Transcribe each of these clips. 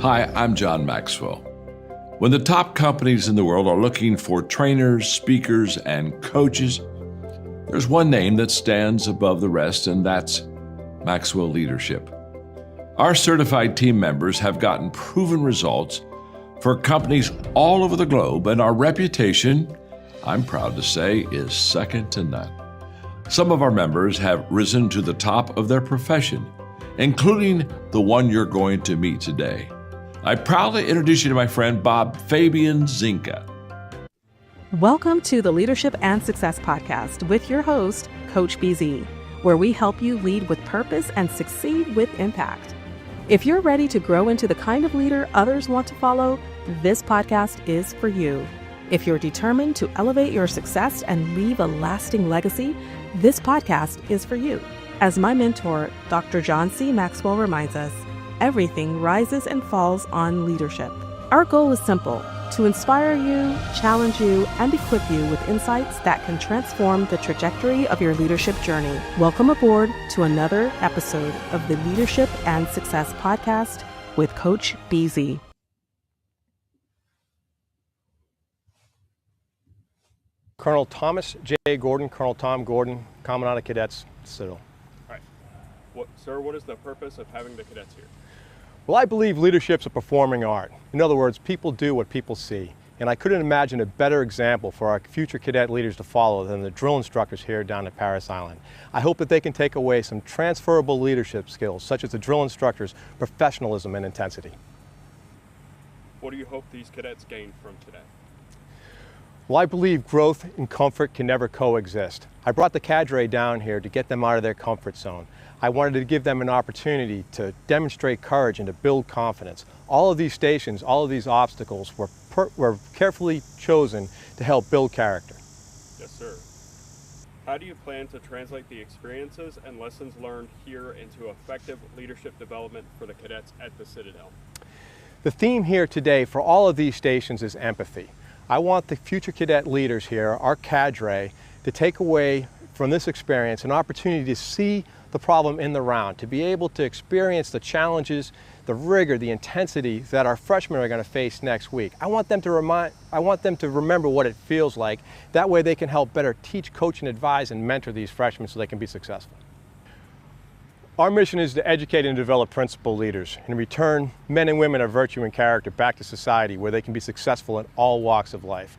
Hi, I'm John Maxwell. When the top companies in the world are looking for trainers, speakers, and coaches, there's one name that stands above the rest, and that's Maxwell Leadership. Our certified team members have gotten proven results for companies all over the globe, and our reputation, I'm proud to say, is second to none. Some of our members have risen to the top of their profession, including the one you're going to meet today. I proudly introduce you to my friend Bob Fabian Zinka. Welcome to the Leadership and Success Podcast with your host, Coach BZ, where we help you lead with purpose and succeed with impact. If you're ready to grow into the kind of leader others want to follow, this podcast is for you. If you're determined to elevate your success and leave a lasting legacy, this podcast is for you. As my mentor, Dr. John C. Maxwell reminds us, everything rises and falls on leadership. Our goal is simple: to inspire you, challenge you, and equip you with insights that can transform the trajectory of your leadership journey. Welcome aboard to another episode of the Leadership and Success Podcast with Coach BZ. Colonel Thomas J. Gordon, Colonel Tom Gordon, Commandant of Cadets, Citadel. All right. Sir, what is the purpose of having the cadets here? Well, I believe leadership's a performing art. In other words, people do what people see. And I couldn't imagine a better example for our future cadet leaders to follow than the drill instructors here down at Parris Island. I hope that they can take away some transferable leadership skills, such as the drill instructors' professionalism and intensity. What do you hope these cadets gain from today? Well, I believe growth and comfort can never coexist. I brought the cadre down here to get them out of their comfort zone. I wanted to give them an opportunity to demonstrate courage and to build confidence. All of these stations, all of these obstacles were carefully chosen to help build character. Yes, sir. How do you plan to translate the experiences and lessons learned here into effective leadership development for the cadets at the Citadel? The theme here today for all of these stations is empathy. I want the future cadet leaders here, our cadre, to take away from this experience an opportunity to see the problem in the round, to be able to experience the challenges, the rigor, the intensity that our freshmen are going to face next week. I want them to remember what it feels like. That way they can help better teach, coach, and advise and mentor these freshmen so they can be successful. Our mission is to educate and develop principal leaders, and in return, men and women of virtue and character back to society where they can be successful in all walks of life.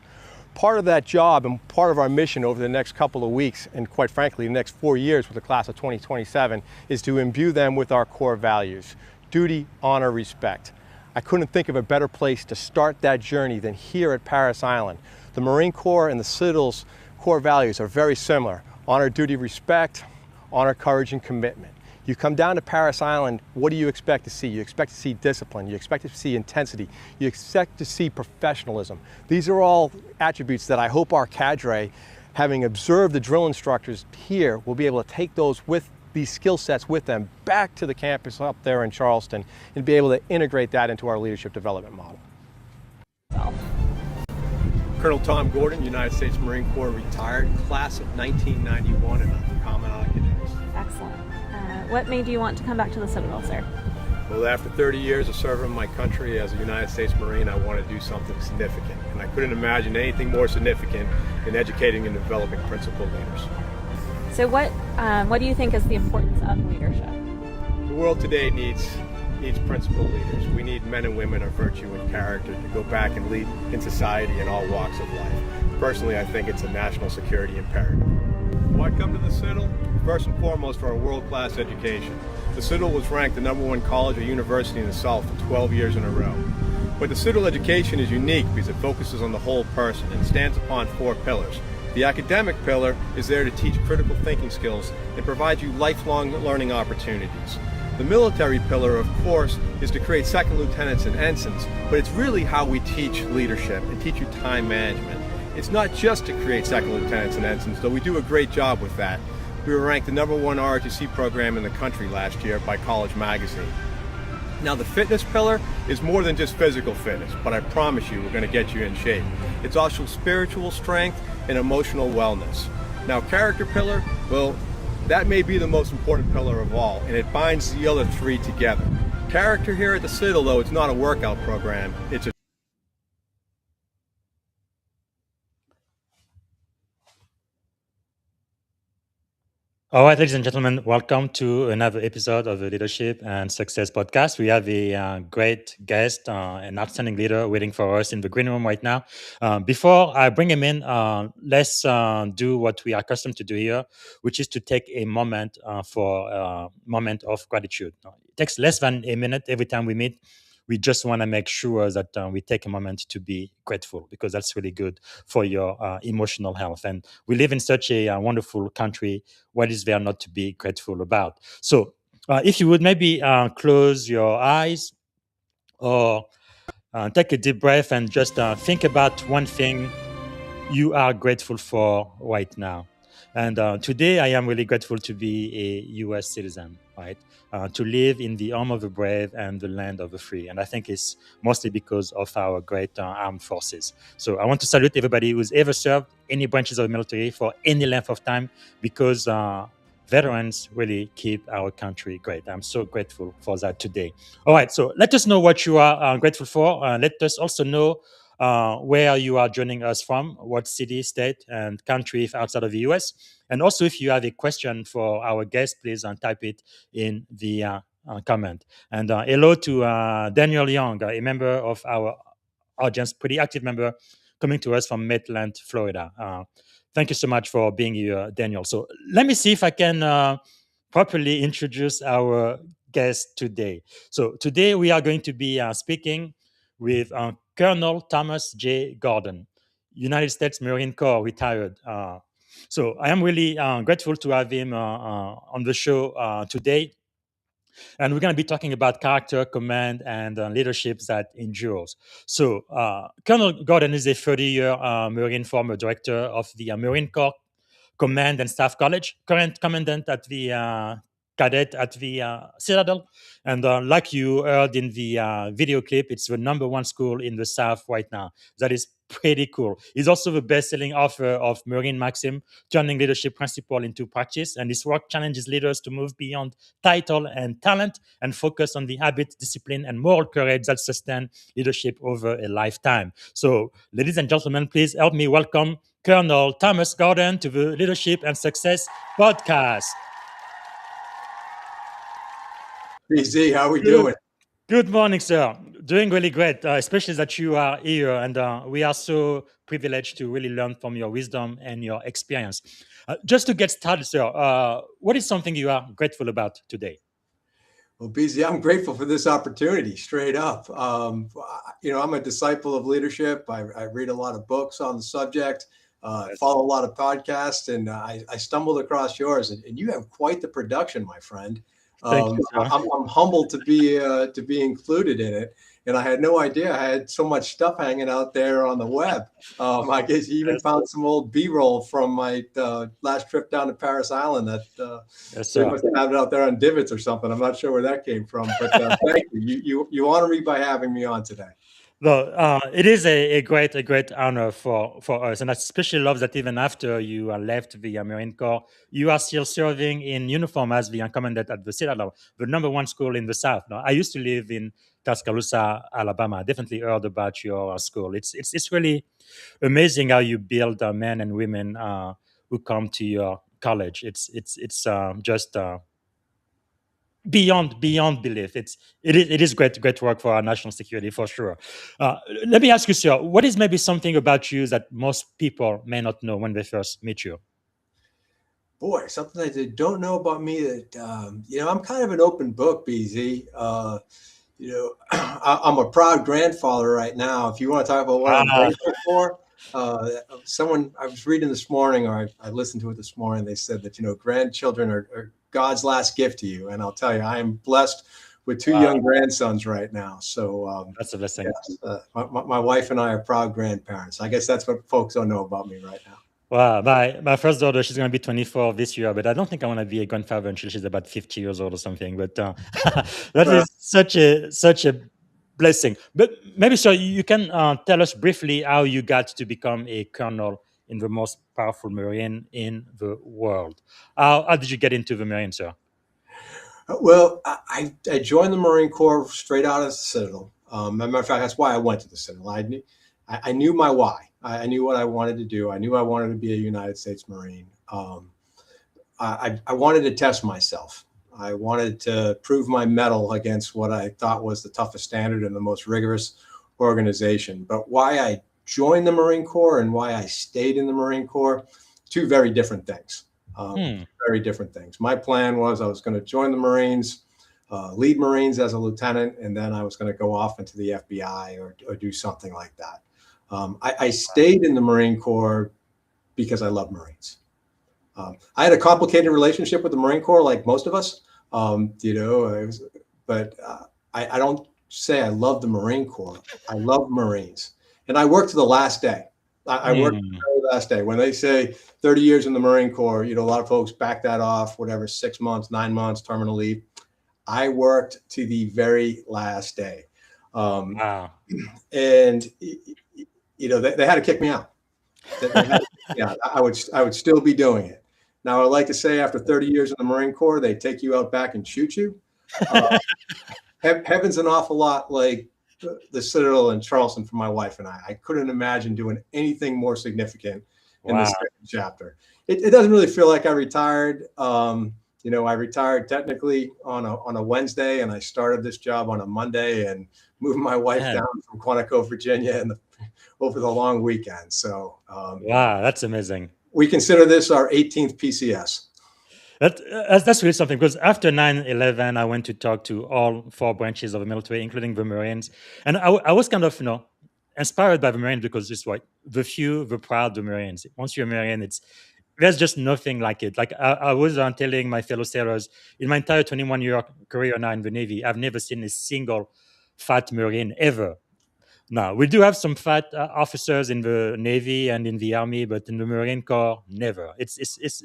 Part of that job and part of our mission over the next couple of weeks, and quite frankly, the next 4 years with the class of 2027, is to imbue them with our core values: duty, honor, respect. I couldn't think of a better place to start that journey than here at Parris Island. The Marine Corps and the Citadel's core values are very similar: honor, duty, respect, honor, courage, and commitment. You come down to Parris Island, what do you expect to see? You expect to see discipline, you expect to see intensity, you expect to see professionalism. These are all attributes that I hope our cadre, having observed the drill instructors here, will be able to take these skill sets with them back to the campus up there in Charleston and be able to integrate that into our leadership development model. Colonel Tom Gordon, United States Marine Corps, retired, class of 1991, and a Commandant of Cadets. Excellent. What made you want to come back to the Citadel, sir? Well, after 30 years of serving my country as a United States Marine, I want to do something significant. And I couldn't imagine anything more significant than educating and developing principal leaders. So what do you think is the importance of leadership? The world today needs principal leaders. We need men and women of virtue and character to go back and lead in society in all walks of life. Personally, I think it's a national security imperative. Why come to the Citadel? First and foremost, for our world-class education. The Citadel was ranked the #1 college or university in the South for 12 years in a row. But the Citadel education is unique because it focuses on the whole person and stands upon 4 pillars. The academic pillar is there to teach critical thinking skills and provide you lifelong learning opportunities. The military pillar, of course, is to create second lieutenants and ensigns, but it's really how we teach leadership and teach you time management. It's not just to create second lieutenants and ensigns, though we do a great job with that. We were ranked the #1 ROTC program in the country last year by College Magazine. Now, the fitness pillar is more than just physical fitness, but I promise you we're going to get you in shape. It's also spiritual strength and emotional wellness. Now, character pillar, well, that may be the most important pillar of all, and it binds the other 3 together. Character here at the Citadel, though, it's not a workout program. It's a All right, ladies and gentlemen, welcome to another episode of the Leadership and Success Podcast. We have a great guest, an outstanding leader waiting for us in the green room right now. Before I bring him in, let's do what we are accustomed to do here, which is to take a moment for a moment of gratitude. It takes less than a minute every time we meet. We just want to make sure that we take a moment to be grateful because that's really good for your emotional health. And we live in such a wonderful country. What is there not to be grateful about? So, if you would maybe close your eyes or take a deep breath and just think about one thing you are grateful for right now. And today, I am really grateful to be a U.S. citizen, right? To live in the home of the brave and the land of the free. And I think it's mostly because of our great armed forces. So I want to salute everybody who's ever served any branches of the military for any length of time because veterans really keep our country great. I'm so grateful for that today. All right, so let us know what you are grateful for. Let us also know where you are joining us from, what city, state, and country if outside of the US. And also, if you have a question for our guest, please type it in the comment. And hello to Daniel Young, a member of our audience, pretty active member, coming to us from Maitland, Florida. Thank you so much for being here, Daniel. So let me see if I can properly introduce our guest today. So today we are going to be speaking with Colonel Thomas J. Gordon, United States Marine Corps retired. So I am really grateful to have him on the show today. And we're going to be talking about character, command, and leadership that endures. So Colonel Gordon is a 30-year Marine former director of the Marine Corps Command and Staff College, current commandant at the cadet at the Citadel. And like you heard in the video clip, it's the number one school in the South right now. That is pretty cool. He's also the best-selling author of Marine Maxims, turning leadership principle into practice. And his work challenges leaders to move beyond title and talent and focus on the habit, discipline, and moral courage that sustain leadership over a lifetime. So, ladies and gentlemen, please help me welcome Colonel Thomas Gordon to the Leadership and Success Podcast. BZ, how are we doing? Good morning, sir. Doing really great, especially that you are here. And we are so privileged to really learn from your wisdom and your experience. Just to get started, sir, what is something you are grateful about today? Well, BZ, I'm grateful for this opportunity, straight up. I'm a disciple of leadership. I read a lot of books on the subject, follow a lot of podcasts, and I stumbled across yours. And you have quite the production, my friend. Thank you, sir. I'm humbled to be included in it, and I had no idea I had so much stuff hanging out there on the web. I guess you even found some old B-roll from my last trip down to Paris Island that they must have it out there on divots or something. I'm not sure where that came from, but thank you. You honor me by having me on today. No, it is a great honor for us, and I especially love that even after you left the Marine Corps, you are still serving in uniform as the commandant at the Citadel, the number one school in the South. Now, I used to live in Tuscaloosa, Alabama. I definitely heard about your school. It's really amazing how you build men and women who come to your college. It's just beyond belief. It is great work for our national security for sure. Let me ask you, sir, what is maybe something about you that most people may not know when they first meet you? Boy, something that they don't know about me that I'm kind of an open book, BZ. I'm a proud grandfather right now. If you want to talk about what I'm grateful for, someone I was reading this morning, or I listened to it this morning, they said that, grandchildren are God's last gift to you. And I'll tell you, I am blessed with two young grandsons right now. So that's a blessing. Yes, my wife and I are proud grandparents. I guess that's what folks don't know about me right now. Wow, my first daughter, she's going to be 24 this year, but I don't think I want to be a grandfather until she's about 50 years old or something. But that is such a blessing. But maybe, sir, you can tell us briefly how you got to become a colonel in the most powerful Marine in the world. How did you get into the Marine, sir? Well, I joined the Marine Corps straight out of the Citadel. As a matter of fact, that's why I went to the Citadel. I knew my why. I knew what I wanted to do. I knew I wanted to be a United States Marine. I wanted to test myself. I wanted to prove my mettle against what I thought was the toughest standard and the most rigorous organization. But why I joined the Marine Corps and why I stayed in the Marine Corps, two very different things. Very different things. My plan was I was going to join the Marines, lead Marines as a lieutenant, and then I was going to go off into the FBI or do something like that. I stayed in the Marine Corps because I love Marines. I had a complicated relationship with the Marine Corps, like most of us, but I don't say I love the Marine Corps. I love Marines, and I worked to the last day. I worked to the very last day. When they say 30 years in the Marine Corps, a lot of folks back that off, whatever, 6 months, 9 months, terminal leave. I worked to the very last day. Wow. And, they had to kick me out. I would still be doing it. Now, I'd like to say after 30 years in the Marine Corps, they take you out back and shoot you. Heaven's an awful lot like the Citadel in Charleston for my wife and I. I couldn't imagine doing anything more significant in the second chapter. It doesn't really feel like I retired. I retired technically on a Wednesday, and I started this job on a Monday and moved my wife down from Quantico, Virginia, over the long weekend. So, wow, that's amazing. We consider this our 18th PCS. That's really something, because after 9/11, I went to talk to all 4 branches of the military, including the Marines. And I was kind of, inspired by the Marines because it's like the few, the proud, the Marines. Once you're a Marine, there's just nothing like it. Like I was telling my fellow sailors, in my entire 21-year career now in the Navy, I've never seen a single fat Marine ever. Now, we do have some fat officers in the Navy and in the Army, but in the Marine Corps, never. It's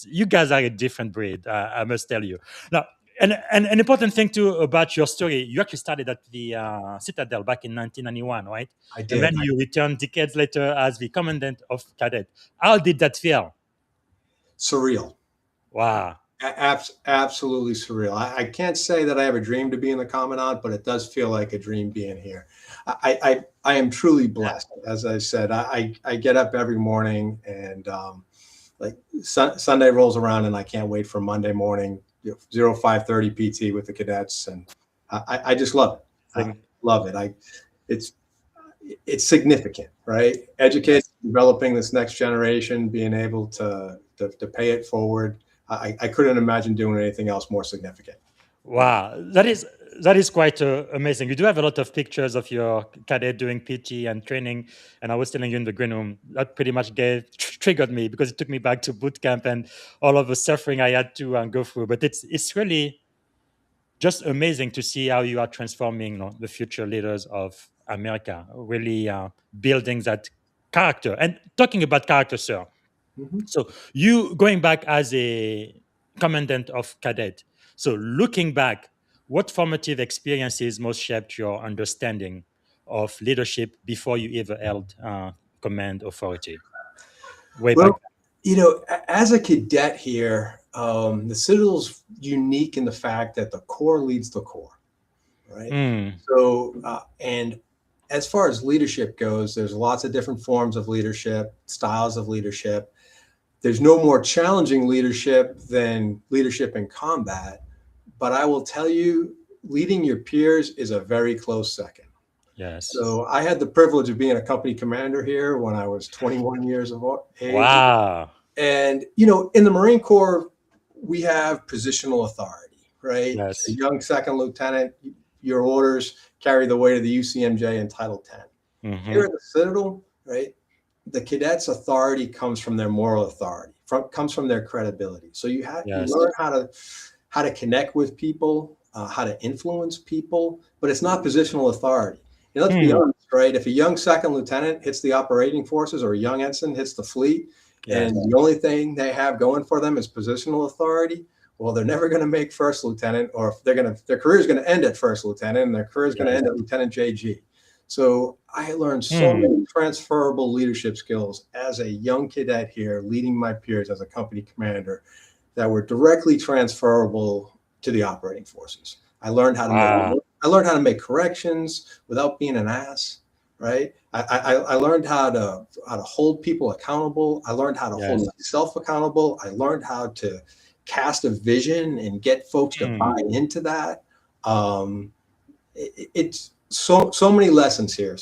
you guys are a different breed, I must tell you. Now, and an important thing too about your story, you actually started at the Citadel back in 1991, right? I did. And then you returned decades later as the Commandant of Cadets. How did that feel? Surreal. Wow. Absolutely surreal. I can't say that I ever dreamed to be in the Commandant, but it does feel like a dream being here. I am truly blessed. As I said, I get up every morning and Sunday rolls around and I can't wait for Monday morning, 05:30 PT with the cadets. And I just love it. I love it. It's significant, right? Educating, developing this next generation, being able to pay it forward. I couldn't imagine doing anything else more significant. Wow, that is quite amazing. You do have a lot of pictures of your cadet doing PT and training, and I was telling you in the green room that pretty much triggered me because it took me back to boot camp and all of the suffering I had to go through. But it's really just amazing to see how you are transforming the future leaders of America, really building that character. And talking about character, sir. Mm-hmm. So you going back as a commandant of cadet. So looking back, what formative experiences most shaped your understanding of leadership before you ever held command authority? Back. As a cadet here, the Citadel's unique in the fact that the Corps leads the Corps, right? So, and as far as leadership goes, there's lots of different forms of leadership, styles of leadership. There's no more challenging leadership than leadership in combat, but I will tell you, leading your peers is a very close second. Yes. So I had the privilege of being a company commander here when I was 21 years of age. Wow. And, in the Marine Corps, we have positional authority, right? Yes. A young second lieutenant, your orders carry the weight of the UCMJ and Title 10. Mm-hmm. Here at the Citadel, right? The cadets' authority comes from their moral authority, comes from their credibility. So you learn how to connect with people, how to influence people, but it's not positional authority. Let's be honest, right? If a young second lieutenant hits the operating forces or a young ensign hits the fleet, and the only thing they have going for them is positional authority, well, they're never going to make first lieutenant, or if their career is going to end at first lieutenant, and their career is going to end at Lieutenant JG. So I learned so many transferable leadership skills as a young cadet here, leading my peers as a company commander, that were directly transferable to the operating forces. I learned how to make corrections without being an ass, right? I learned how to hold people accountable. I learned how to hold myself accountable. I learned how to cast a vision and get folks to buy into that. It's so many lessons here,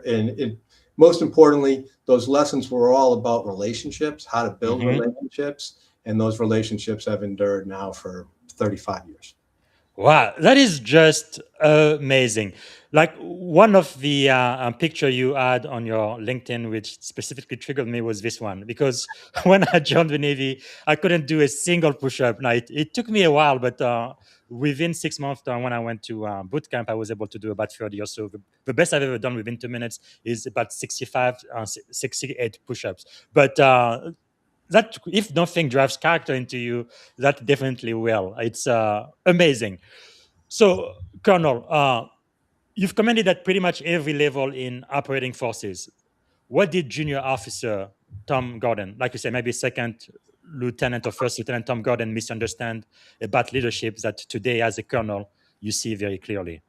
and most importantly, those lessons were all about relationships, how to build relationships, and those relationships have endured now for 35 years. Wow, that is just amazing. Like one of the picture you had on your LinkedIn, which specifically triggered me, was this one. Because when I joined the Navy, I couldn't do a single push-up. Now, it took me a while, but within 6 months, when I went to boot camp, I was able to do about 30 or so. The best I've ever done within 2 minutes is about 68 push-ups. But that, if nothing drives character into you, that definitely will. It's amazing. So, Colonel, you've commanded at pretty much every level in operating forces. What did junior officer Tom Gordon, like you said, maybe second lieutenant or first lieutenant Tom Gordon, misunderstand about leadership that today, as a colonel, you see very clearly?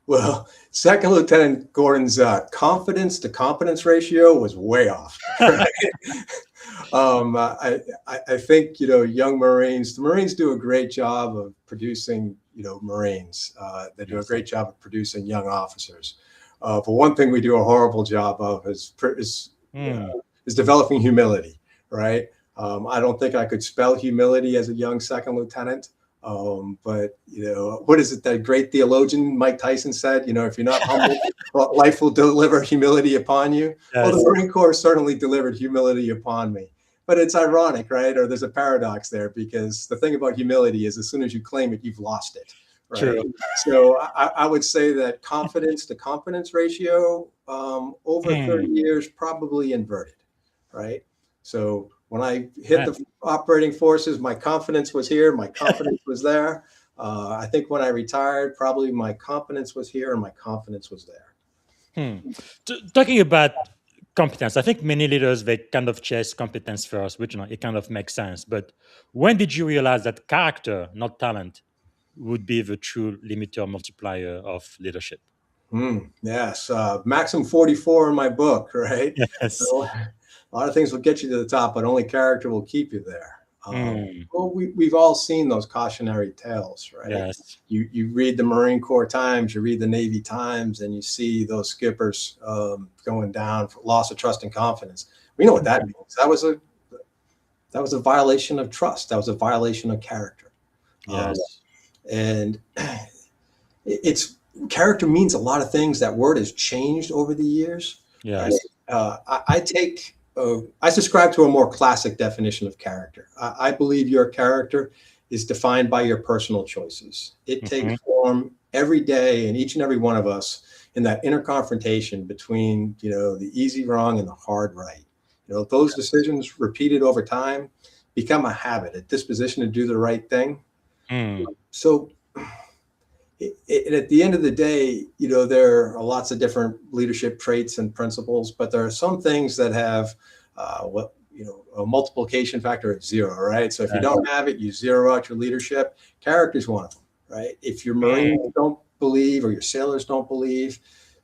Well, Second Lieutenant Gordon's confidence to competence ratio was way off. Right? I think, young Marines, the Marines do a great job of producing, Marines. They do a great job of producing young officers. But one thing we do a horrible job of is developing humility, right? I don't think I could spell humility as a young second lieutenant. But what is it that great theologian Mike Tyson said? If you're not humble, life will deliver humility upon you. Yes. Well, the Marine Corps certainly delivered humility upon me. But it's ironic, right? Or there's a paradox there, because the thing about humility is as soon as you claim it, you've lost it. Right? True. So I would say that confidence to competence ratio over 30 years, probably inverted, right? So when I hit the operating forces, my confidence was here, my confidence was there. I think when I retired, probably my confidence was here and my confidence was there. Talking about competence, I think many leaders, they kind of chase competence first, which it kind of makes sense. But when did you realize that character, not talent, would be the true limiter multiplier of leadership? Yes, Maxim 44 in my book, right? Yes. So, a lot of things will get you to the top, but only character will keep you there. Well, we've all seen those cautionary tales, right? Yes. You read the Marine Corps Times, you read the Navy Times, and you see those skippers going down for loss of trust and confidence. We know what that means. That was a violation of trust. That was a violation of character. Yes. And it's character means a lot of things. That word has changed over the years. Yes. I subscribe to a more classic definition of character. I believe your character is defined by your personal choices. It takes form every day in each and every one of us in that inner confrontation between, the easy wrong and the hard right. Those decisions repeated over time become a habit, a disposition to do the right thing. So at the end of the day, there are lots of different leadership traits and principles, but there are some things that have a multiplication factor of 0, right? So if you don't have it, you zero out your leadership. Character is one of them, right? If your Marines don't believe or your sailors don't believe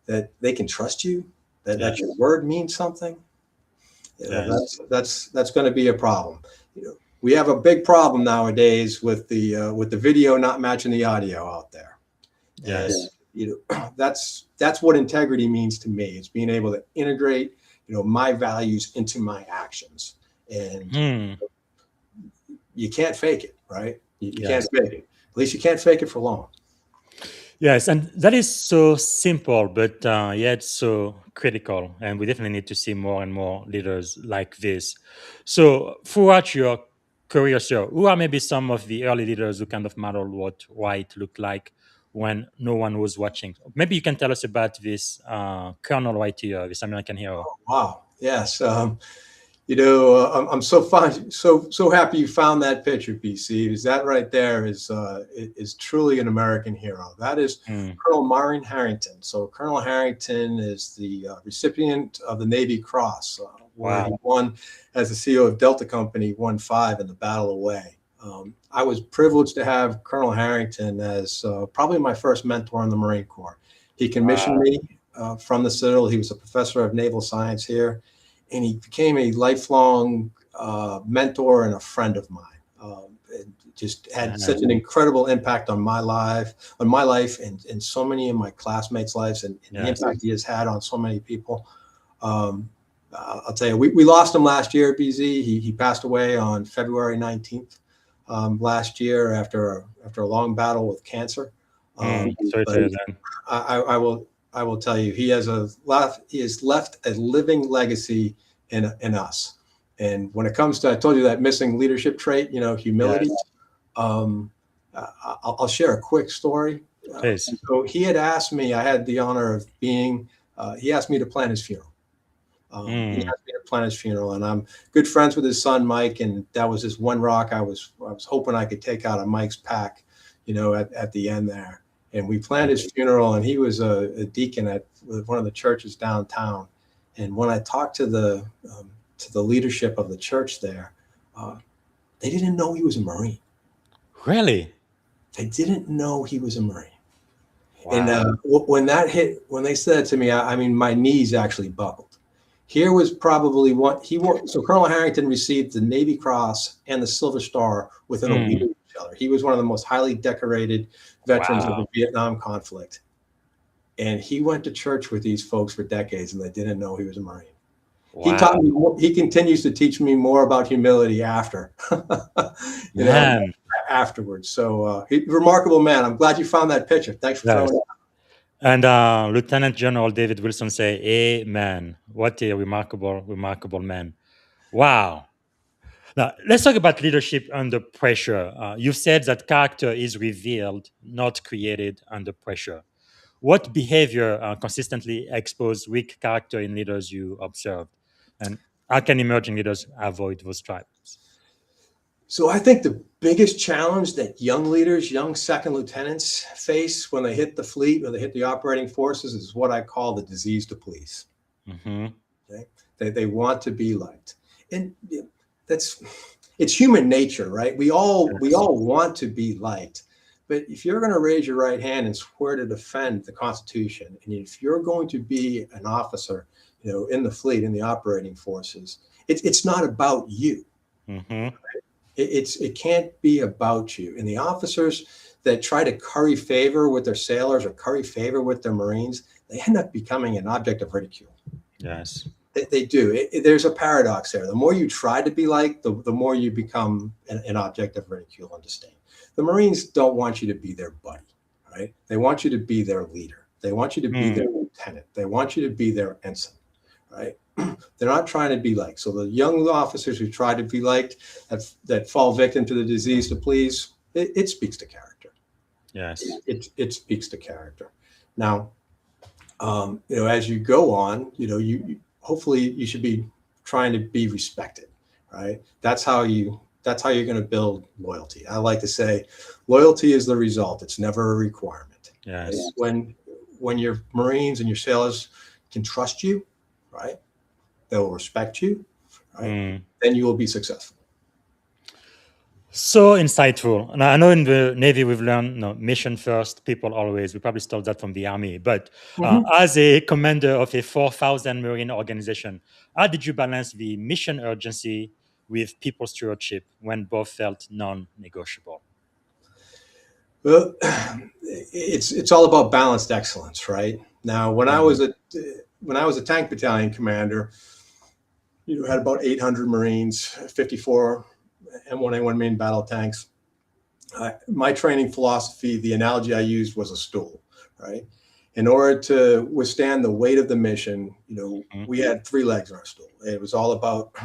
that they can trust you, that your word means something, that's going to be a problem. We have a big problem nowadays with the video not matching the audio out there. Yes. And, that's what integrity means to me. It's being able to integrate, my values into my actions. And you can't fake it, right? You can't fake it. At least you can't fake it for long. Yes, and that is so simple, but yet so critical. And we definitely need to see more and more leaders like this. So throughout your career, sir, who are maybe some of the early leaders who kind of modeled what white looked like when no one was watching? Maybe you can tell us about this Colonel White here, this American hero. Oh, wow. Yes. I'm so happy you found that picture, BC, because that right there is truly an American hero. That is Colonel Marine Harrington. So Colonel Harrington is the recipient of the Navy Cross, where he won as the CEO of Delta Company, won 5 in the Battle of Way. I was privileged to have Colonel Harrington as probably my first mentor in the Marine Corps. He commissioned me from the Citadel. He was a professor of naval science here, and he became a lifelong mentor and a friend of mine. And just had such an incredible impact on my life, and so many of my classmates' lives, and the impact he has had on so many people. I'll tell you, we lost him last year, BZ. He passed away on February 19th last year after a long battle with cancer. Sorry to hear that. I will tell you, he has left a living legacy in us. And when it comes to, I told you that missing leadership trait, humility. Yes. I'll share a quick story. Please. So he had asked me, I had the honor of being, he asked me to plan his funeral. He asked me to plan his funeral, and I'm good friends with his son, Mike. And that was just one rock I was hoping I could take out of Mike's pack, at the end there. And we planned his funeral, and he was a deacon at one of the churches downtown. And when I talked to the leadership of the church there, they didn't know he was a Marine. Really? They didn't know he was a Marine. Wow. And when they said it to me, I mean, my knees actually buckled. Here was probably so Colonel Harrington received the Navy Cross and the Silver Star within a week of each other. He was one of the most highly decorated veterans of the Vietnam conflict. And he went to church with these folks for decades, and they didn't know he was a Marine. Wow. He taught me. He continues to teach me more about humility after, afterwards. So, remarkable man. I'm glad you found that picture. Thanks for throwing it out. And Lieutenant General David Wilson say, "Amen." What a remarkable man! Wow. Now let's talk about leadership under pressure. You've said that character is revealed, not created under pressure. What behavior consistently expose weak character in leaders you observed? And how can emerging leaders avoid those traps? So I think the biggest challenge that young leaders, young second lieutenants face when they hit the fleet or they hit the operating forces is what I call the disease to please. Okay? They want to be liked. And it's human nature, right? We all want to be liked. But if you're going to raise your right hand and swear to defend the Constitution, and if you're going to be an officer, in the fleet, in the operating forces, it's not about you. Right? It can't be about you. And the officers that try to curry favor with their sailors or curry favor with their Marines, they end up becoming an object of ridicule. Yes. They do. There's a paradox there. The more you try to be liked, the more you become an object of ridicule and disdain. The Marines don't want you to be their buddy, right? They want you to be their leader. They want you to be their lieutenant. They want you to be their ensign, right? They're not trying to be liked. So the young officers who try to be liked, that fall victim to the disease to please, it speaks to character. Yes. It speaks to character. Now, as you go on, you hopefully you should be trying to be respected, right? That's how you're going to build loyalty. I like to say loyalty is the result. It's never a requirement. Yes. When your Marines and your sailors can trust you, right? They'll respect you, right? Then you will be successful. So insightful. And I know in the Navy we've learned mission first, people always. We probably stole that from the Army. But as a commander of a 4,000 Marine organization, how did you balance the mission urgency with people stewardship when both felt non-negotiable? Well, it's all about balanced excellence, right? Now, when I was a tank battalion commander, had about 800 Marines, 54 M1A1 main battle tanks. My training philosophy, the analogy I used was a stool, right? In order to withstand the weight of the mission, we had 3 legs in our stool. It was all about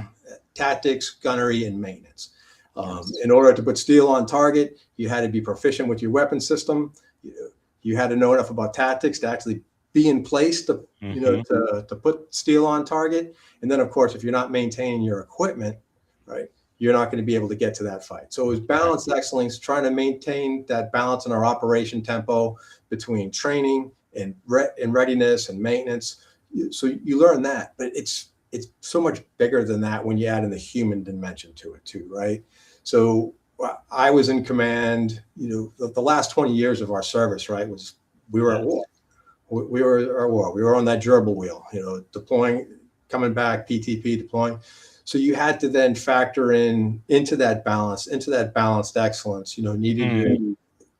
tactics, gunnery, and maintenance. In order to put steel on target, you had to be proficient with your weapon system. You had to know enough about tactics to actually be in place to put steel on target. And then, of course, if you're not maintaining your equipment, right, you're not going to be able to get to that fight. So it was balanced excellence, trying to maintain that balance in our operation tempo between training and readiness and maintenance. So you learn that, but it's so much bigger than that when you add in the human dimension to it too, right? So I was in command. The last 20 years of our service, right, we were at war. We were at war. We were on that gerbil wheel, deploying, coming back, PTP, deploying. So you had to then factor into that balanced excellence, needed to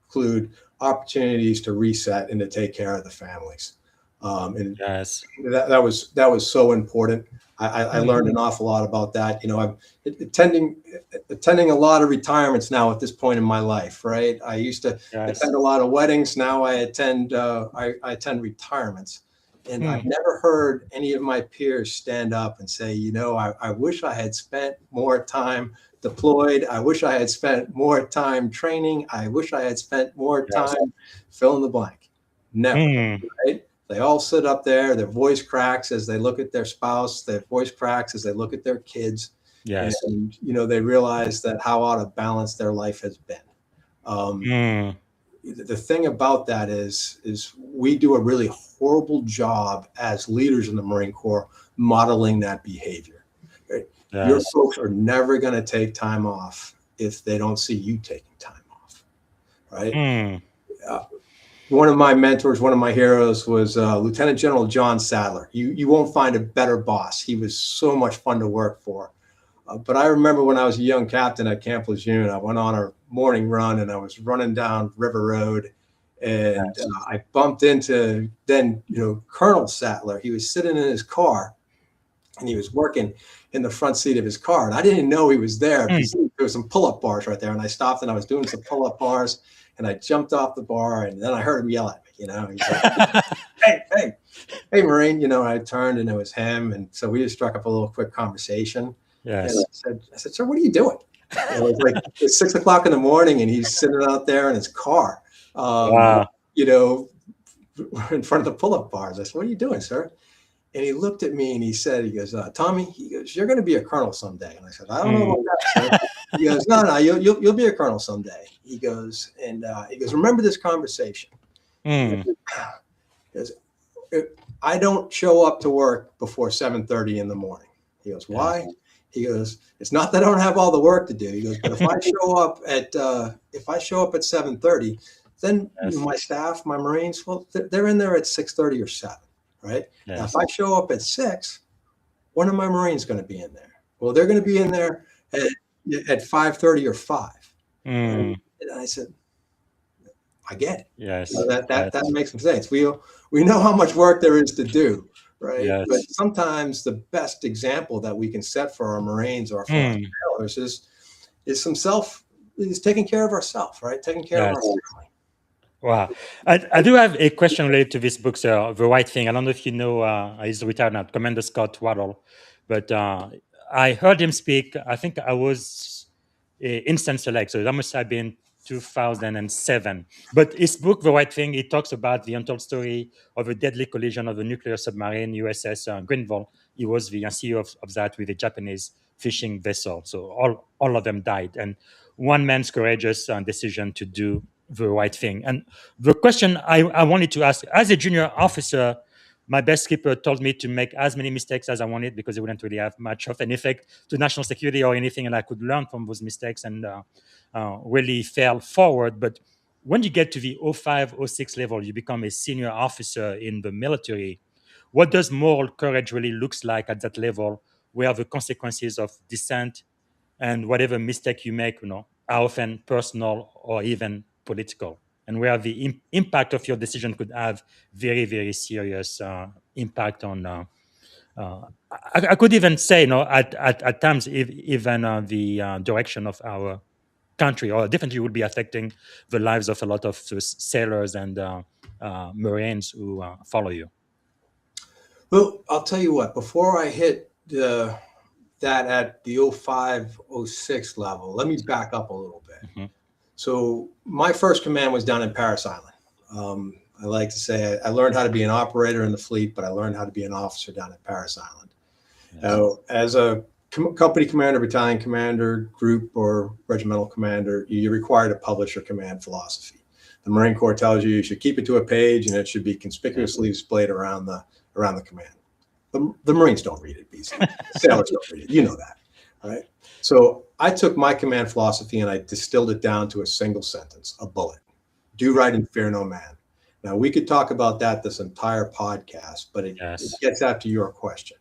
include opportunities to reset and to take care of the families. And that was so important. I learned an awful lot about that. I'm attending a lot of retirements now at this point in my life, right? I used to attend a lot of weddings. Now I attend retirements. And I've never heard any of my peers stand up and say, I wish I had spent more time deployed. I wish I had spent more time training. I wish I had spent more time fill in the blank. Never, right? They all sit up there, their voice cracks as they look at their spouse, their voice cracks as they look at their kids. Yes. And, they realize that how out of balance their life has been. The thing about that is we do a really horrible job as leaders in the Marine Corps modeling that behavior. Right? Yes. Your folks are never going to take time off if they don't see you taking time off, right? One of my mentors, one of my heroes was Lieutenant General John Sadler. You won't find a better boss. He was so much fun to work for. But I remember when I was a young captain at Camp Lejeune, I went on a morning run and I was running down River Road, and I bumped into then, Colonel Sadler. He was sitting in his car and he was working in the front seat of his car. And I didn't know he was there because there was some pull-up bars right there. And I stopped and I was doing some pull-up bars. And I jumped off the bar, and then I heard him yell at me. He's like, hey, Marine. I turned, and it was him, and so we just struck up a little quick conversation. Yes. And I said, sir, what are you doing? And it was like it's 6 o'clock in the morning, and he's sitting out there in his car, in front of the pull-up bars. I said, what are you doing, sir? And he looked at me and he goes, Tommy, you're going to be a colonel someday. And I said, I don't know about that, sir. He goes, no, you'll be a colonel someday. He goes, remember this conversation. He goes, I don't show up to work before 7:30 in the morning. He goes, why? He goes, it's not that I don't have all the work to do. He goes, but if I show up at 7:30, then my staff, my Marines, well, they're in there at 6:30 or 7. Right. Yes. Now, if I show up at 6, when are my Marines going to be in there? Well, they're going to be in there at 5:30 or 5. And I said, I get it. Yes. That makes some sense. We know how much work there is to do, right? Yes. But sometimes the best example that we can set for our Marines or for our sailors is taking care of ourselves, right? Taking care of our family. Wow. I do have a question related to this book, sir, The Right Thing. I don't know if you know, he's retired now, Commander Scott Waddle, but I heard him speak. I think I was instant select, so that must have been 2007. But his book, The Right Thing, it talks about the untold story of a deadly collision of a nuclear submarine, USS Grenville. He was the CEO of that with a Japanese fishing vessel. So all of them died. And one man's courageous decision to do the right thing. And the question I wanted to ask, as a junior officer, my best skipper told me to make as many mistakes as I wanted because it wouldn't really have much of an effect to national security or anything, and I could learn from those mistakes and really fail forward. But when you get to the 05, 06 level, you become a senior officer in the military. What does moral courage really looks like at that level, where the consequences of dissent and whatever mistake you make, are often personal or even political, and where the impact of your decision could have very, very serious impact on, I could even say, at times, even the direction of our country, or definitely would be affecting the lives of a lot of sailors and Marines who follow you. Well, I'll tell you what, before I hit that at the 05, 06 level, let me back up a little bit. Mm-hmm. So my first command was down in Paris Island. I like to say I learned how to be an operator in the fleet, but I learned how to be an officer down at Paris Island. Yes. Now, as a company commander, battalion commander, group or regimental commander, you're required to publish your command philosophy. The Marine Corps tells you should keep it to a page and it should be conspicuously displayed around the command. The Marines don't read it, BC. Sailors don't read it. You know that. right? So I took my command philosophy and I distilled it down to a single sentence, a bullet. Do right and fear no man. Now, we could talk about that this entire podcast, but it Yes. gets after your question,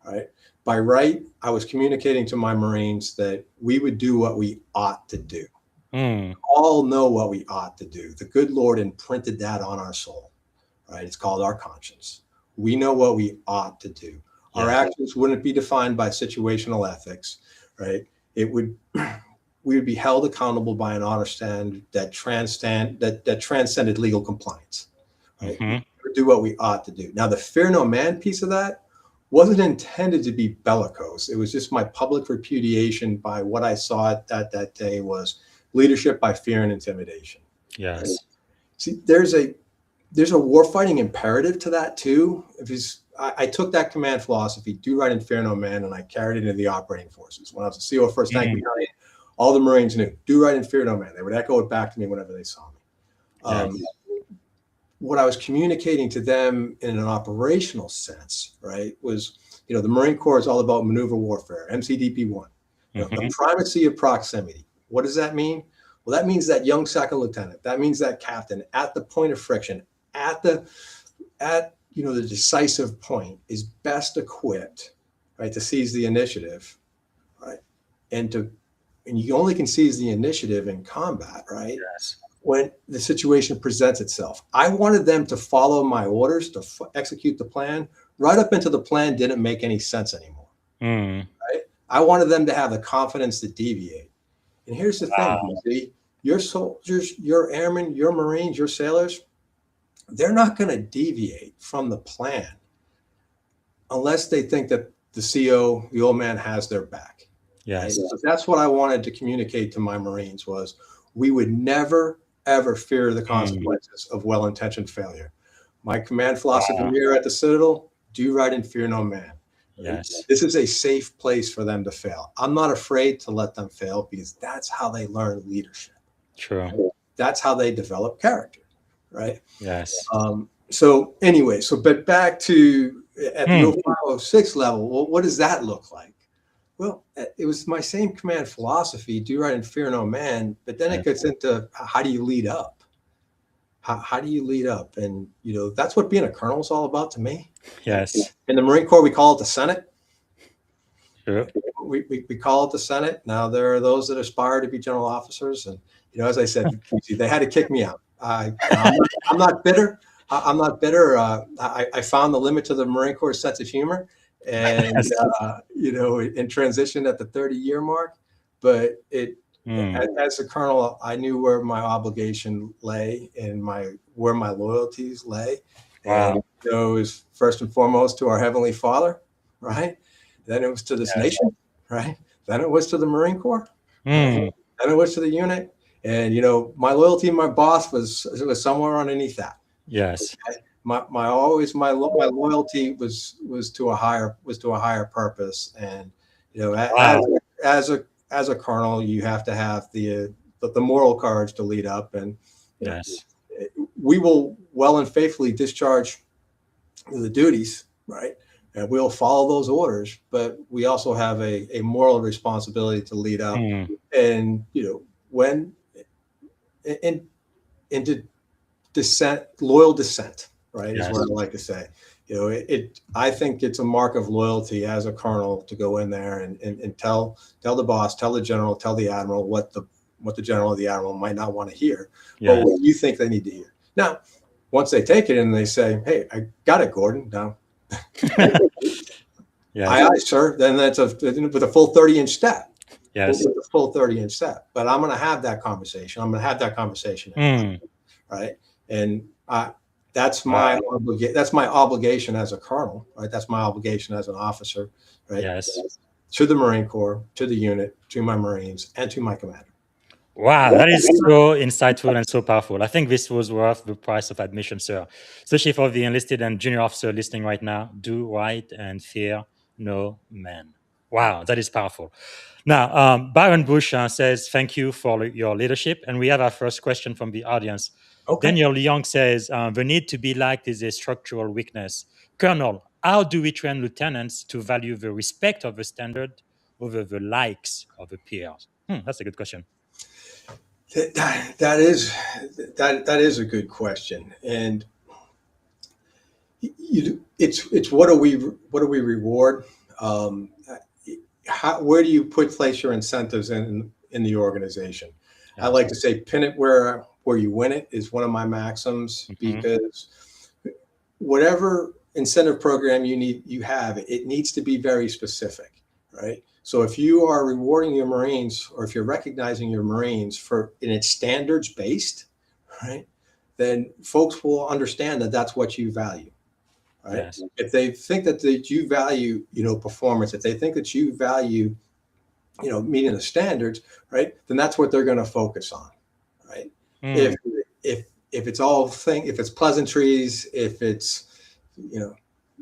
right? By right, I was communicating to my Marines that we would do what we ought to do. Mm. All know what we ought to do. The good Lord imprinted that on our soul, right? It's called our conscience. We know what we ought to do. Our actions wouldn't be defined by situational ethics, right? It would we would be held accountable by an honor standard that transcended legal compliance. Right? Mm-hmm. We would do what we ought to do. Now, the fear no man piece of that wasn't intended to be bellicose. It was just my public repudiation by what I saw that day was leadership by fear and intimidation. Yes. Right? See, there's a warfighting imperative to that too. I took that command philosophy, do right and fear no man, and I carried it into the operating forces. When I was a CO First Tank Battalion, all the Marines knew, do right and fear no man. They would echo it back to me whenever they saw me. What I was communicating to them in an operational sense, right, was, the Marine Corps is all about maneuver warfare, MCDP-1, the primacy of proximity. What does that mean? Well, that means that young second lieutenant, that means that captain at the point of friction, at the decisive point is best equipped, right, to seize the initiative, right, and you only can seize the initiative in combat, right? Yes. When the situation presents itself. I wanted them to follow my orders to execute the plan right up into the plan didn't make any sense anymore. Right? I wanted them to have the confidence to deviate. And here's the thing, see, your soldiers, your airmen, your Marines, your sailors, they're not going to deviate from the plan unless they think that the CO, the old man, has their back. Yes. Right? So that's what I wanted to communicate to my Marines was we would never, ever fear the consequences of well-intentioned failure. My command philosophy here at the Citadel, do right and fear no man. Yes. This is a safe place for them to fail. I'm not afraid to let them fail because that's how they learn leadership. True. That's how they develop character, right? Yes. But back to at the 0506 level, well, what does that look like? Well, it was my same command philosophy, do right and fear no man, but then it gets into how do you lead up? How do you lead up? And, that's what being a colonel is all about to me. Yes. In the Marine Corps, we call it the Senate. Sure. We call it the Senate. Now, there are those that aspire to be general officers. And, as I said, they had to kick me out. I'm not bitter. I'm not bitter. I found the limit to the Marine Corps sense of humor. And in transition at the 30-year mark, but as a colonel, I knew where my obligation lay and where my loyalties lay. Wow. And it was first and foremost to our Heavenly Father, right? Then it was to this nation, right? Then it was to the Marine Corps. Right? Then it was to the unit, and my loyalty to my boss was somewhere underneath that. Yes. Okay? My loyalty was to a higher purpose, and as a colonel, you have to have the moral courage to lead up, and we will well and faithfully discharge the duties, right? And we'll follow those orders, but we also have a moral responsibility to lead up, and when into dissent, loyal dissent. Right, is what I like to say. I think it's a mark of loyalty as a colonel to go in there and tell the boss, tell the general, tell the admiral what the general or the admiral might not want to hear, but what you think they need to hear. Now, once they take it and they say, "Hey, I got it, Gordon." Now, aye, sir. Then that's with a full 30-inch step. Yes, with a full 30-inch step. But I'm going to have that conversation. I'm going to have that conversation, right? And that's my obligation as a colonel, right? That's my obligation as an officer, right? Yes. To the Marine Corps, to the unit, to my Marines, and to my commander. Wow, that is so insightful and so powerful. I think this was worth the price of admission, sir. Especially for the enlisted and junior officer listening right now. Do right and fear no man. Wow, that is powerful. Now, Byron Bush says, thank you for your leadership. And we have our first question from the audience. Okay. Daniel Young says, the need to be liked is a structural weakness. Colonel, how do we train lieutenants to value the respect of the standard over the likes of the peers? That's a good question. That is a good question, and it's what do we reward? Where do you place your incentives in the organization? I like to say pin it where you win it is one of my maxims, because whatever incentive program you have, it needs to be very specific, right? So if you are rewarding your Marines, or if you're recognizing your Marines and it's standards based, right, then folks will understand that that's what you value, right? Yes. If they think that you value, performance, if they think that you value, meeting the standards, right, then that's what they're going to focus on, right? If it's pleasantries, if it's,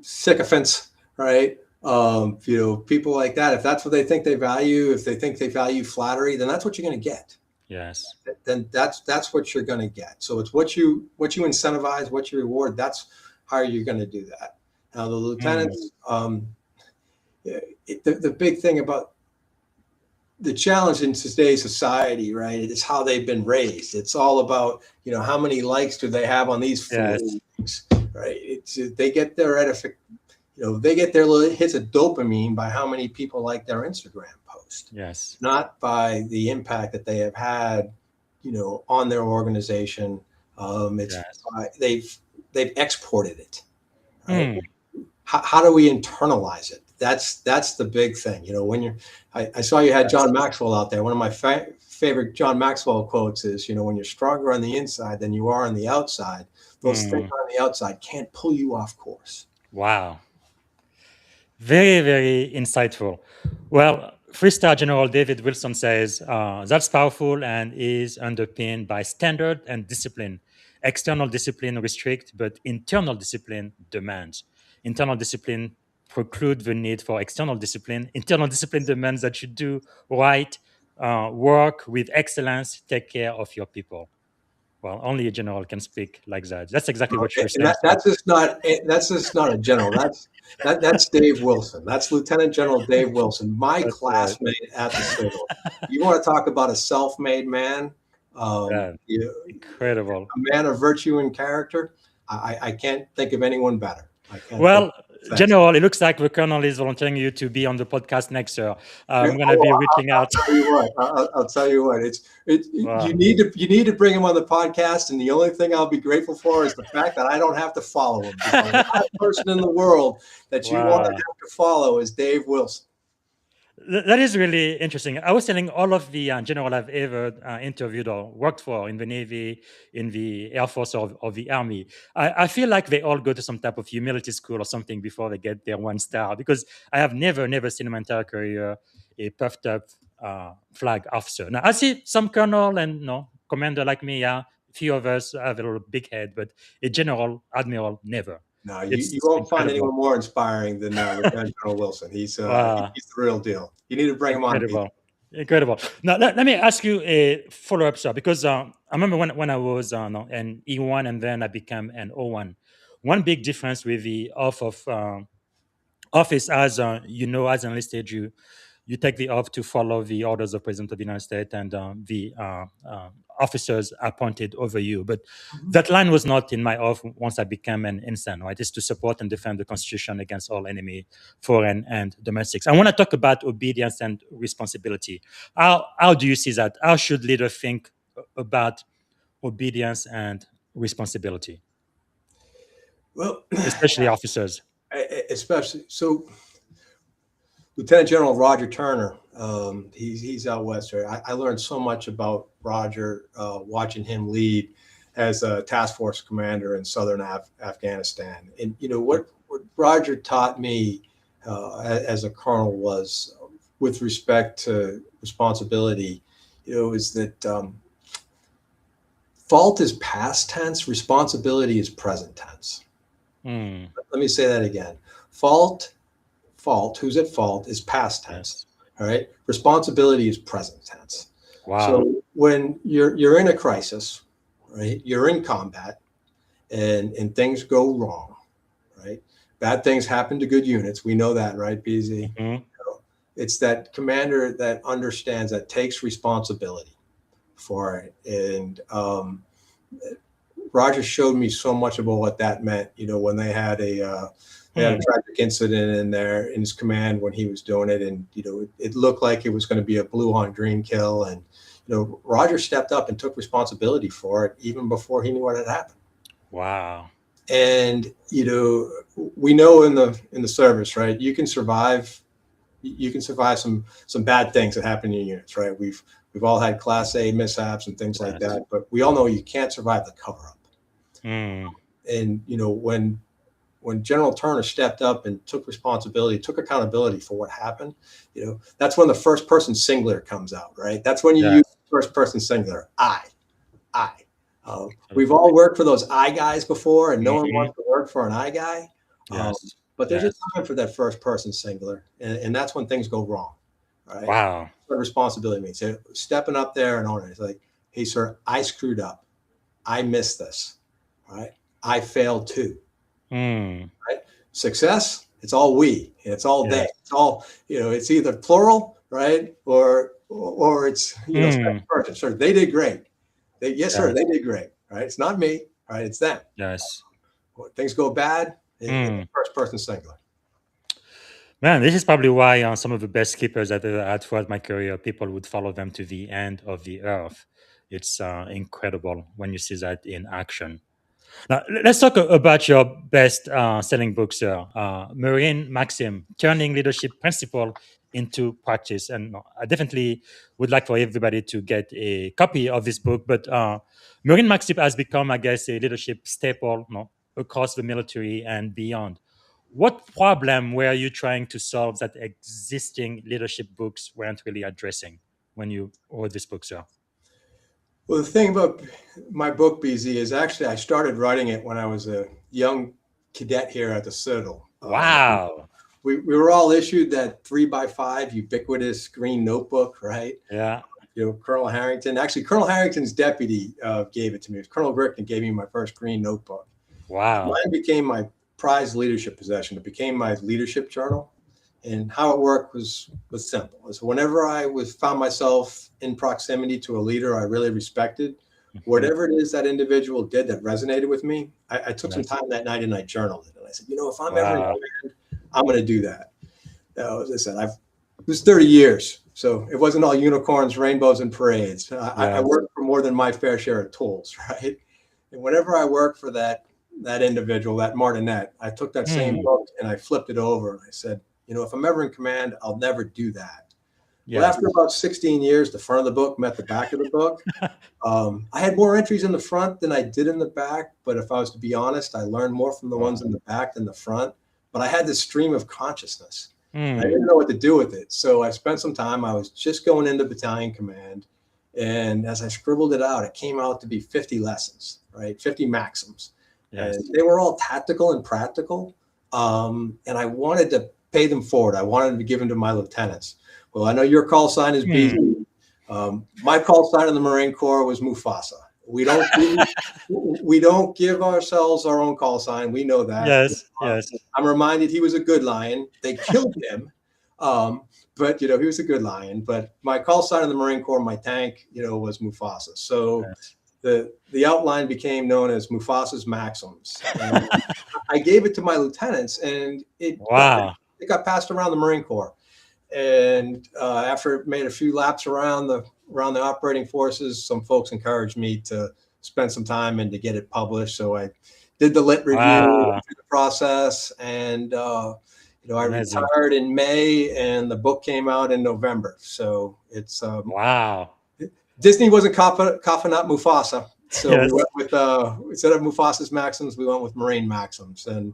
sycophants, right? People like that, if that's what they think they value, if they think they value flattery, then that's what you're going to get. Yes. Then that's what you're going to get. So it's what you incentivize, what you reward. That's how you're going to do that. Now the lieutenants, the big thing about the challenge in today's society, right, is how they've been raised. It's all about, how many likes do they have on these things, right? They get their they get their little hits of dopamine by how many people like their Instagram post. Yes. Not by the impact that they have had, on their organization. They've exported it. Right? How do we internalize it? That's the big thing. When I saw you had John Maxwell out there. One of my favorite John Maxwell quotes is, when you're stronger on the inside than you are on the outside, those things on the outside can't pull you off course. Wow. Very, very insightful. Well, Three-star General David Wilson says, that's powerful and is underpinned by standard and discipline. External discipline restrict, but internal discipline demands. Internal discipline preclude the need for external discipline. Internal discipline demands that you do right, work with excellence, take care of your people. Well, only a general can speak like that. That's exactly what you're saying. That's just not a general. That's Dave Wilson. That's Lieutenant General Dave Wilson, my classmate at the Citadel. You want to talk about a self-made man? Incredible. A man of virtue and character. I can't think of anyone better. Well, General, it looks like the Colonel is volunteering you to be on the podcast next year. I'm going to be reaching out. I'll tell you what. Wow. You need to bring him on the podcast, and the only thing I'll be grateful for is the fact that I don't have to follow him. The last person in the world that you want to have to follow is Dave Wilson. That is really interesting. I was telling all of the general I've ever interviewed or worked for in the Navy, in the Air Force, or the Army. I feel like they all go to some type of humility school or something before they get their 1 star, because I have never seen in my entire career a puffed up flag officer. Now, I see some colonel and commander like me, a few of us have a little big head, but a general, admiral, never. No, you won't find anyone more inspiring than Lieutenant General Wilson. He's the real deal. You need to bring him on. Incredible. Now, let me ask you a follow-up, sir, because I remember when I was an E1 and then I became an O1. One big difference with the office, as as enlisted, you take the oath to follow the orders of President of the United States and the officers appointed over you. But that line was not in my oath once I became an ensign, right? It's to support and defend the Constitution against all enemy, foreign and domestics. I want to talk about obedience and responsibility. How do you see that? How should leaders think about obedience and responsibility? Well, especially officers. Especially so. Lieutenant General Roger Turner, he's out west. I learned so much about Roger watching him lead as a task force commander in southern Afghanistan. And what Roger taught me as a colonel was, with respect to responsibility, is that fault is past tense, responsibility is present tense. Let me say that again. Fault, who's at fault, is past tense. All right. Responsibility is present tense. Wow. So when you're in a crisis, right, you're in combat and things go wrong, right? Bad things happen to good units. We know that, right, BZ? it's that commander that understands, that takes responsibility for it. And Roger showed me so much about what that meant. When they had a tragic incident in his command when he was doing it, and it looked like it was going to be a blue on green kill, and Roger stepped up and took responsibility for it even before he knew what had happened. Wow. And we know in the service, right, you can survive some bad things that happen in your units, right? We've all had Class A mishaps and things like that, but we all know you can't survive the cover up. And when General Turner stepped up and took responsibility, took accountability for what happened, that's when the first person singular comes out, right? That's when you use first person singular. I. We've all worked for those I guys before, and no one wants to work for an I guy. But there's a time for that first person singular, and that's when things go wrong, right? Wow. That's what responsibility means. So stepping up there and owning it. It's like, hey, sir, I screwed up. I missed this, right? I failed too, right? Success, it's all we, and it's all they. It's all, it's either plural, right? Or it's, second person. Sir, they did great. Yes, sir, they did great, right? It's not me, right? It's them. Yes. When things go bad, first person singular. Man, this is probably why some of the best keepers that I had throughout my career, people would follow them to the end of the earth. It's incredible when you see that in action. Now, let's talk about your best selling book, sir. Marine Maxim, Turning Leadership Principle into Practice. And I definitely would like for everybody to get a copy of this book. But Marine Maxim has become, I guess, a leadership staple across the military and beyond. What problem were you trying to solve that existing leadership books weren't really addressing when you wrote this book, sir? Well, the thing about my book, BZ, is actually I started writing it when I was a young cadet here at the Citadel. Wow. We were all issued that 3x5 ubiquitous green notebook, right? Yeah. Colonel Harrington. Actually, Colonel Harrington's deputy gave it to me. It was Colonel Gordon gave me my first green notebook. Wow. Mine became my prized leadership possession. It became my leadership journal. And how it worked was simple. So whenever I found myself in proximity to a leader I really respected, whatever it is that individual did that resonated with me, I took some time that night and I journaled it. And I said, if I'm ever in command, I'm going to do that. As I said, it was 30 years. So it wasn't all unicorns, rainbows, and parades. I worked for more than my fair share of tools, right? And whenever I worked for that individual, that martinet, I took that same book and I flipped it over and I said, if I'm ever in command, I'll never do that. Well, after about 16 years, the front of the book met the back of the book. I had more entries in the front than I did in the back. But if I was to be honest, I learned more from the ones in the back than the front. But I had this stream of consciousness. I didn't know what to do with it. So I spent some time. I was just going into battalion command. And as I scribbled it out, it came out to be 50 lessons, right? 50 maxims. Yes. And they were all tactical and practical. And I wanted to pay them forward. I wanted to give them to my lieutenants. Well, I know your call sign is B. My call sign in the Marine Corps was Mufasa. We don't give ourselves our own call sign. We know that. Yes. I'm reminded he was a good lion. They killed him, but he was a good lion. But my call sign in the Marine Corps, my tank, was Mufasa. So the outline became known as Mufasa's Maxims. And I gave it to my lieutenants, and it got passed around the Marine Corps. And after it made a few laps around the operating forces, some folks encouraged me to spend some time and to get it published. So I did the lit review through the process, and I retired in May, and the book came out in November. So it's Disney wasn't coughing up Mufasa, so we went with instead of Mufasa's Maxims, we went with Marine Maxims. And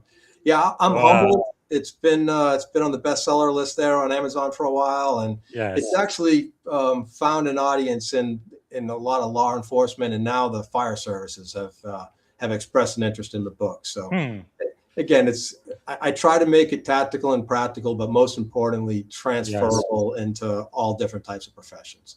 I'm humbled. It's been on the bestseller list there on Amazon for a while, and it's actually found an audience in a lot of law enforcement, and now the fire services have expressed an interest in the book. So again, I try to make it tactical and practical, but most importantly, transferable into all different types of professions.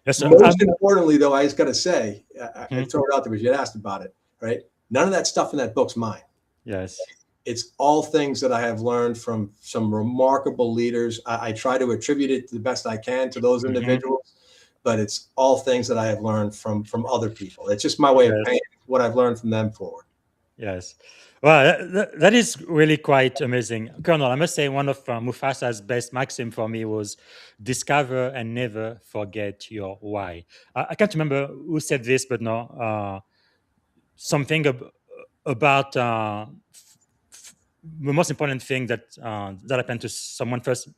Yes, most importantly, though, I just got to say, I throw it out there because you had asked about it, right? None of that stuff in that book's mine. Yes. It's all things that I have learned from some remarkable leaders. I try to attribute it to the best I can to those individuals, but it's all things that I have learned from other people. It's just my way of paying what I've learned from them forward. Yes. Well, that is really quite amazing. Colonel, I must say one of Mufasa's best maxim for me was discover and never forget your why. I can't remember who said this, but no, something about the most important thing that happened to someone first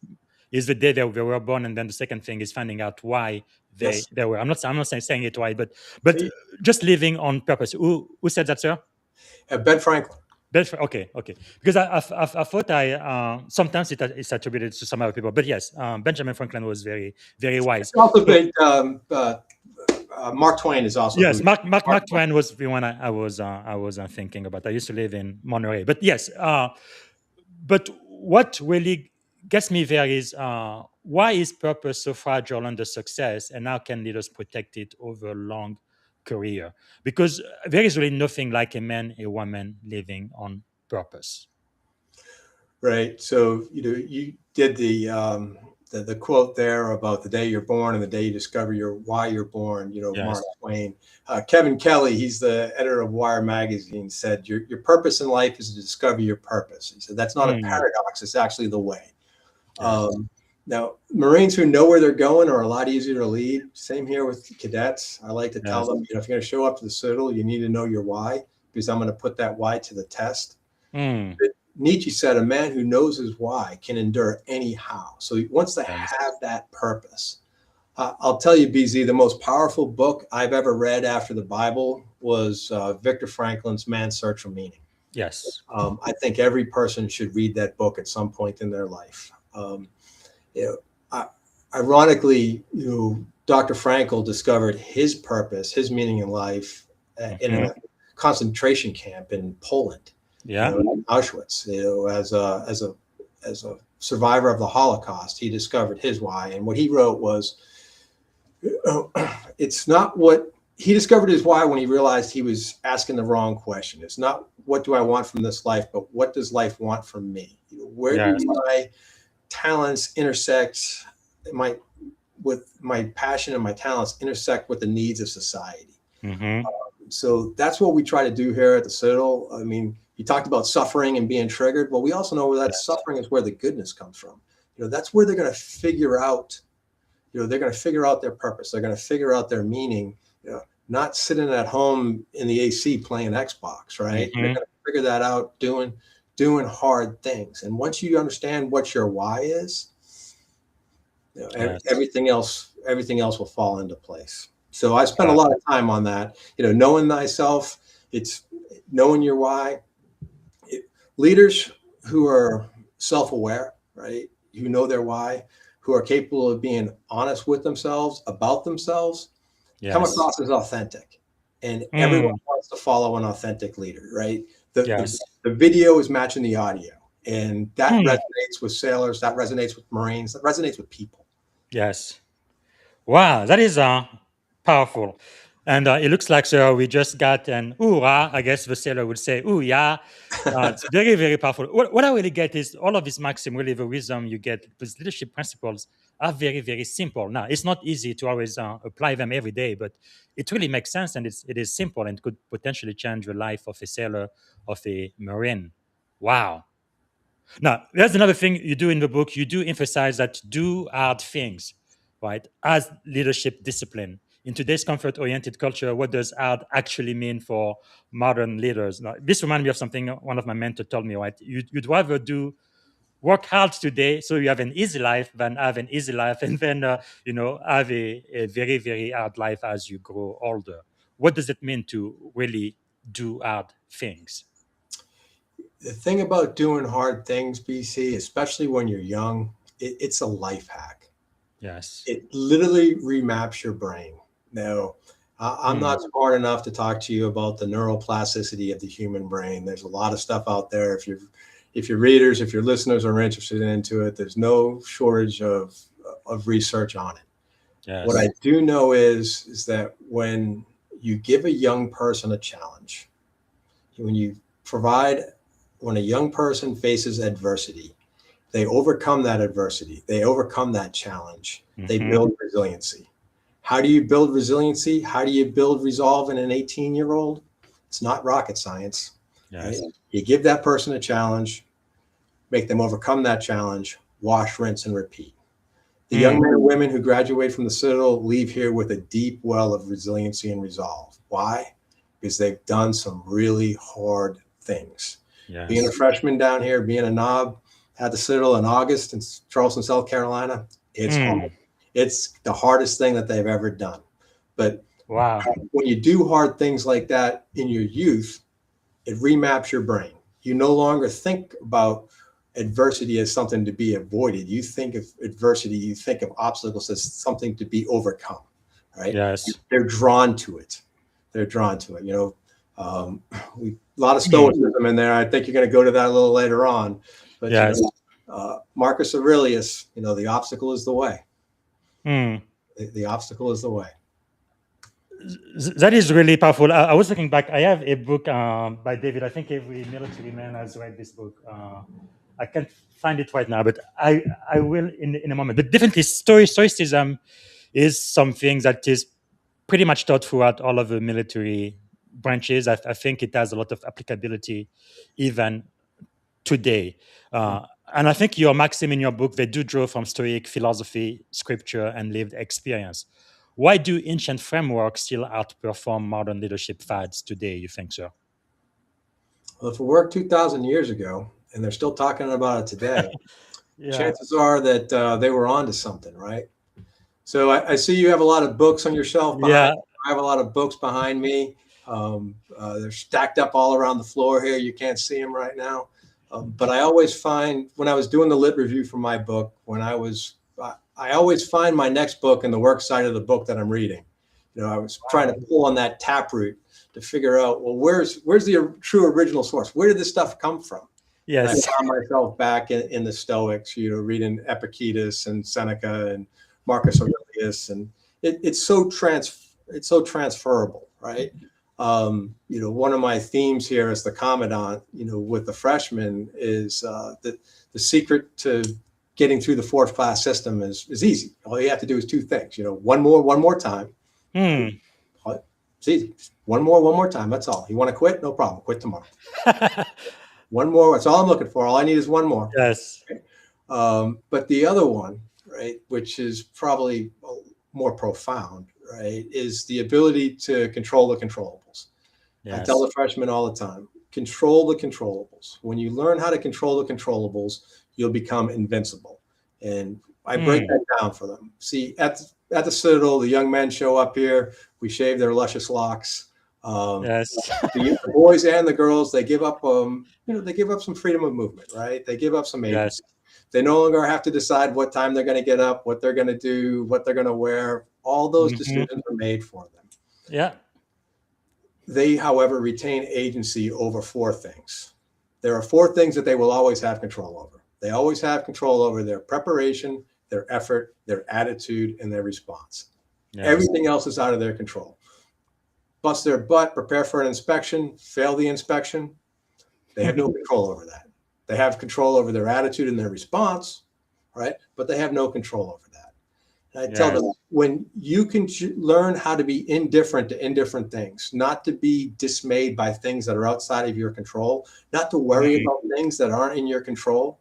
is the day they were born, and then the second thing is finding out why they were. I'm not saying it right, but just living on purpose. Who said that, sir? Ben Franklin. Okay. Because I thought sometimes it's attributed to some other people, but yes, Benjamin Franklin was very, very wise. Also, Mark Twain is also. Yes, Mark Twain was the one I was thinking about. I used to live in Monterey, but yes, but what really gets me there is why is purpose so fragile under success, and how can leaders protect it over a long career? Because there is really nothing like a man, a woman living on purpose. Right. So you did the quote there about the day you're born and the day you discover why you're born. Yes. Mark Twain. Kevin Kelly, he's the editor of Wire magazine, said your purpose in life is to discover your purpose. He said that's not a paradox; it's actually the way. Yes. Now, Marines who know where they're going are a lot easier to lead. Same here with cadets. I like to tell them, if you're going to show up to the Citadel, you need to know your why, because I'm going to put that why to the test. Nietzsche said, a man who knows his why can endure anyhow. So he wants to have that purpose. I'll tell you, BZ, the most powerful book I've ever read after the Bible was Viktor Frankl's Man's Search for Meaning. Yes. I think every person should read that book at some point in their life. Ironically, Dr. Frankl discovered his purpose, his meaning in life in a concentration camp in Poland. In Auschwitz. As a survivor of the Holocaust, he discovered his why, and what he wrote was, it's not what he discovered his why when he realized he was asking the wrong question. It's not what do I want from this life, but what does life want from me? Where do my talents intersect? With my passion and my talents intersect with the needs of society. So that's what we try to do here at the Citadel. I mean, you talked about suffering and being triggered. Well, we also know where that suffering is where the goodness comes from. That's where they're going to figure out, they're going to figure out their purpose. They're going to figure out their meaning, not sitting at home in the AC playing Xbox, right? They're going to figure that out doing hard things. And once you understand what your why is, everything else will fall into place. So I spent a lot of time on that, knowing thyself. It's knowing your why. Leaders who are self-aware, right? Who know their why, who are capable of being honest with themselves, about themselves, come across as authentic. And everyone wants to follow an authentic leader, right? The video is matching the audio. And that resonates with sailors, that resonates with Marines, that resonates with people. Yes. Wow, that is powerful. And it looks like, sir, we just got an hoorah. I guess the sailor would say, ooh, yeah. It's very, very powerful. What I really get is all of this maxim, really the wisdom you get, these leadership principles are very, very simple. Now, it's not easy to always apply them every day, but it really makes sense, and it is simple and could potentially change the life of a sailor, of a Marine. Wow. Now, there's another thing you do in the book. You do emphasize that do hard things, right, as leadership discipline. In today's comfort-oriented culture, what does hard actually mean for modern leaders? Now, this reminds me of something one of my mentors told me, right? You'd rather work hard today so you have an easy life than have an easy life and then, have a very, very hard life as you grow older. What does it mean to really do hard things? The thing about doing hard things, BC, especially when you're young, it's a life hack. Yes. It literally remaps your brain. Now, I'm not smart enough to talk to you about the neuroplasticity of the human brain. There's a lot of stuff out there. If your readers, if your listeners are interested into it, there's no shortage of research on it. Yes. What I do know is that when you give a young person a challenge, when you provide when a young person faces adversity, they overcome that adversity. They overcome that challenge. They build resiliency. How do you build resiliency? How do you build resolve in an 18-year-old? It's not rocket science. Yes. Right? You give that person a challenge, make them overcome that challenge, wash, rinse, and repeat. The young men and women who graduate from the Citadel leave here with a deep well of resiliency and resolve. Why? Because they've done some really hard things. Yes. Being a freshman down here, being a knob at the Citadel in August in Charleston, South Carolina, it's hard. It's the hardest thing that they've ever done. But wow, when you do hard things like that in your youth, it remaps your brain. You no longer think about adversity as something to be avoided. You think of adversity, you think of obstacles as something to be overcome, right? Yes. They're drawn to it. They're drawn to it. You know, a lot of stoicism in there. I think you're going to go to that a little later on. But yes. You know, Marcus Aurelius, you know, the obstacle is the way. The obstacle is the way. That is really powerful. I was looking back. I have a book by David. I think every military man has read this book. I can't find it right now, but I will in a moment. But definitely, stoicism is something that is pretty much taught throughout all of the military branches. I think it has a lot of applicability even today. And I think your maxim in your book, they do draw from Stoic philosophy, scripture, and lived experience. Why do ancient frameworks still outperform modern leadership fads today, you think, sir? Well, if it worked 2,000 years ago and they're still talking about it today, chances are that they were onto something, right? So I see you have a lot of books on your shelf behind me. I have a lot of books behind me. They're stacked up all around the floor here. You can't see them right now. But I always find, when I was doing the lit review for my book, I always find my next book in the work side of the book that I'm reading. You know, I was trying to pull on that taproot to figure out, well, where's the true original source? Where did this stuff come from? Yes. And I found myself back in the Stoics, you know, reading Epictetus and Seneca and Marcus Aurelius, and it's so transferable, right? You know, one of my themes here as the Commandant, you know, with the freshmen is the secret to getting through the fourth class system is easy. All you have to do is two things, you know, one more time. It's easy. One more time. That's all. You want to quit? No problem. Quit tomorrow. One more. That's all I'm looking for. All I need is one more. Yes. Okay. But the other one, right, which is probably more profound, right, is the ability to control the controllables. Yes. I tell the freshmen all the time, control the controllables. When you learn how to control the controllables, you'll become invincible. And I break that down for them. See, at the Citadel, the young men show up here. We shave their luscious locks. Yes. The boys and the girls, they give up, they give up some freedom of movement, right? They give up some agency. Yes. They no longer have to decide what time they're going to get up, what they're going to do, what they're going to wear. All those decisions are made for them. Yeah. They, however, retain agency over four things. There are four things that they will always have control over. They always have control over their preparation, their effort, their attitude, and their response. Yes. Everything else is out of their control. Bust their butt, prepare for an inspection, fail the inspection. They have no control over that. They have control over their attitude and their response, right? But they have no control over that. And I tell them, when you can learn how to be indifferent to indifferent things, not to be dismayed by things that are outside of your control, not to worry about things that aren't in your control,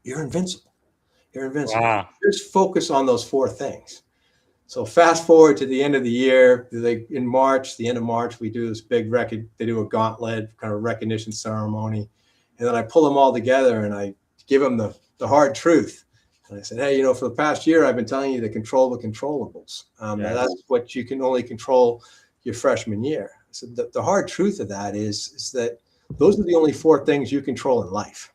you're invincible. You're invincible. Wow. Just focus on those four things. So fast forward to the end of the year, in March, the end of March, we do this big they do a gauntlet kind of recognition ceremony. And then I pull them all together and I give them the hard truth. And I said, hey, for the past year, I've been telling you to control the controllables. That's what you can only control your freshman year. So the hard truth of that is that those are the only four things you control in life.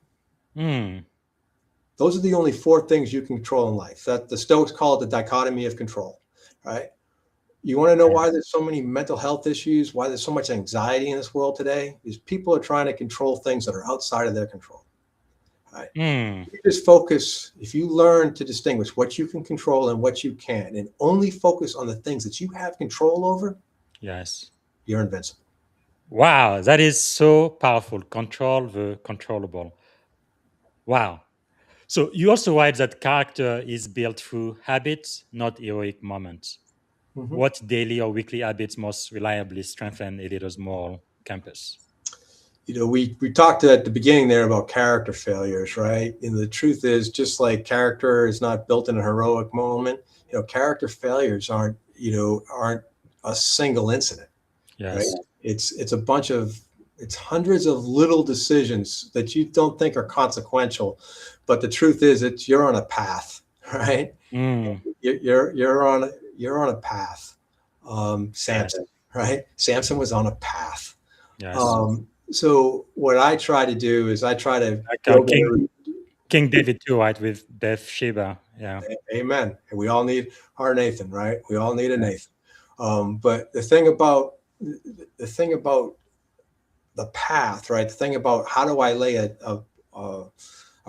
Those are the only four things you can control in life. That the Stoics call it the dichotomy of control, right? You want to know why there's so many mental health issues, why there's so much anxiety in this world today? Is people are trying to control things that are outside of their control. Right? You just focus, if you learn to distinguish what you can control and what you can't, and only focus on the things that you have control over, yes, you're invincible. Wow, that is so powerful. Control the controllable. Wow. So you also write that character is built through habits, not heroic moments. Mhm. What daily or weekly habits most reliably strengthen a leader's moral compass? We talked at the beginning there about character failures, right? And the truth is, just like character is not built in a heroic moment, character failures aren't a single incident, right? Yes. It's hundreds of little decisions that you don't think are consequential, but the truth is, you're on a path, right? Mm, You're on a path. yes. Samson, right? Samson was on a path. Yes. So what I try to do is I try to Like build a King David too, right? With Bathsheba. Yeah. amen. And we all need our Nathan, right? We all need a Nathan. But the thing about the path, right? The thing about how do I lay a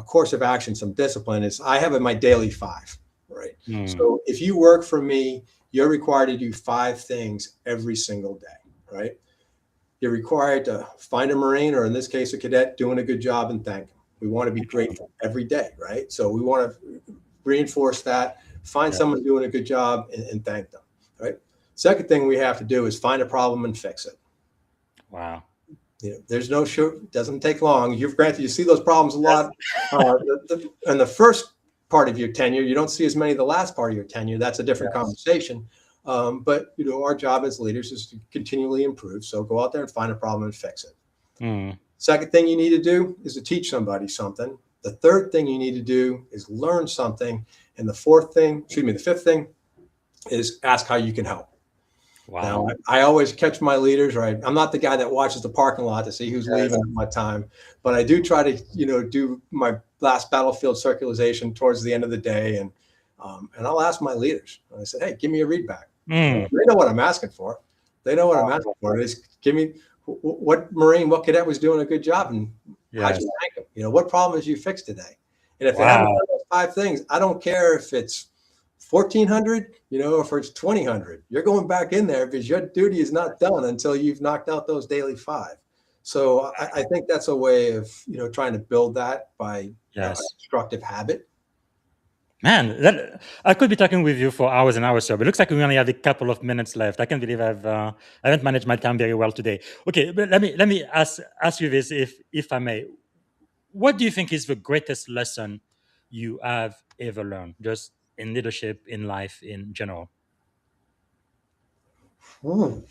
course of action, some discipline is I have my daily 5, right? Mm, So if you work for me, you're required to do 5 things every single day, right? You're required to find a Marine, or in this case, a cadet, doing a good job and thank them. We want to be grateful every day, right? So we want to reinforce that, find Yeah. someone doing a good job and thank them, right? Second thing we have to do is find a problem and fix it. Wow. There's no doesn't take long. You see those problems a lot in the first part of your tenure. You don't see as many the last part of your tenure. That's a different conversation. But our job as leaders is to continually improve. So go out there and find a problem and fix it. Mm, Second thing you need to do is to teach somebody something. The third thing you need to do is learn something. And the fifth thing is ask how you can help. wow. Now, I always catch my leaders, right? I'm not the guy that watches the parking lot to see who's leaving at what time, but I do try to, do my last battlefield circularization towards the end of the day. And I'll ask my leaders. I said, hey, give me a readback. Mm, They know what I'm asking for. They know what I'm asking for. Is give me what cadet was doing a good job, and how'd you thank them? What problems you fixed today? And if they haven't done those 5 things, I don't care if it's 1,400, or if it's 2,000. You're going back in there because your duty is not done until you've knocked out those daily 5. So I think that's a way of trying to build that by constructive habit. Man, I could be talking with you for hours and hours, sir, but it looks like we only have a couple of minutes left. I can't believe I haven't managed my time very well today. Okay, but let me ask you this, if I may. What do you think is the greatest lesson you have ever learned, just in leadership, in life, in general? Ooh,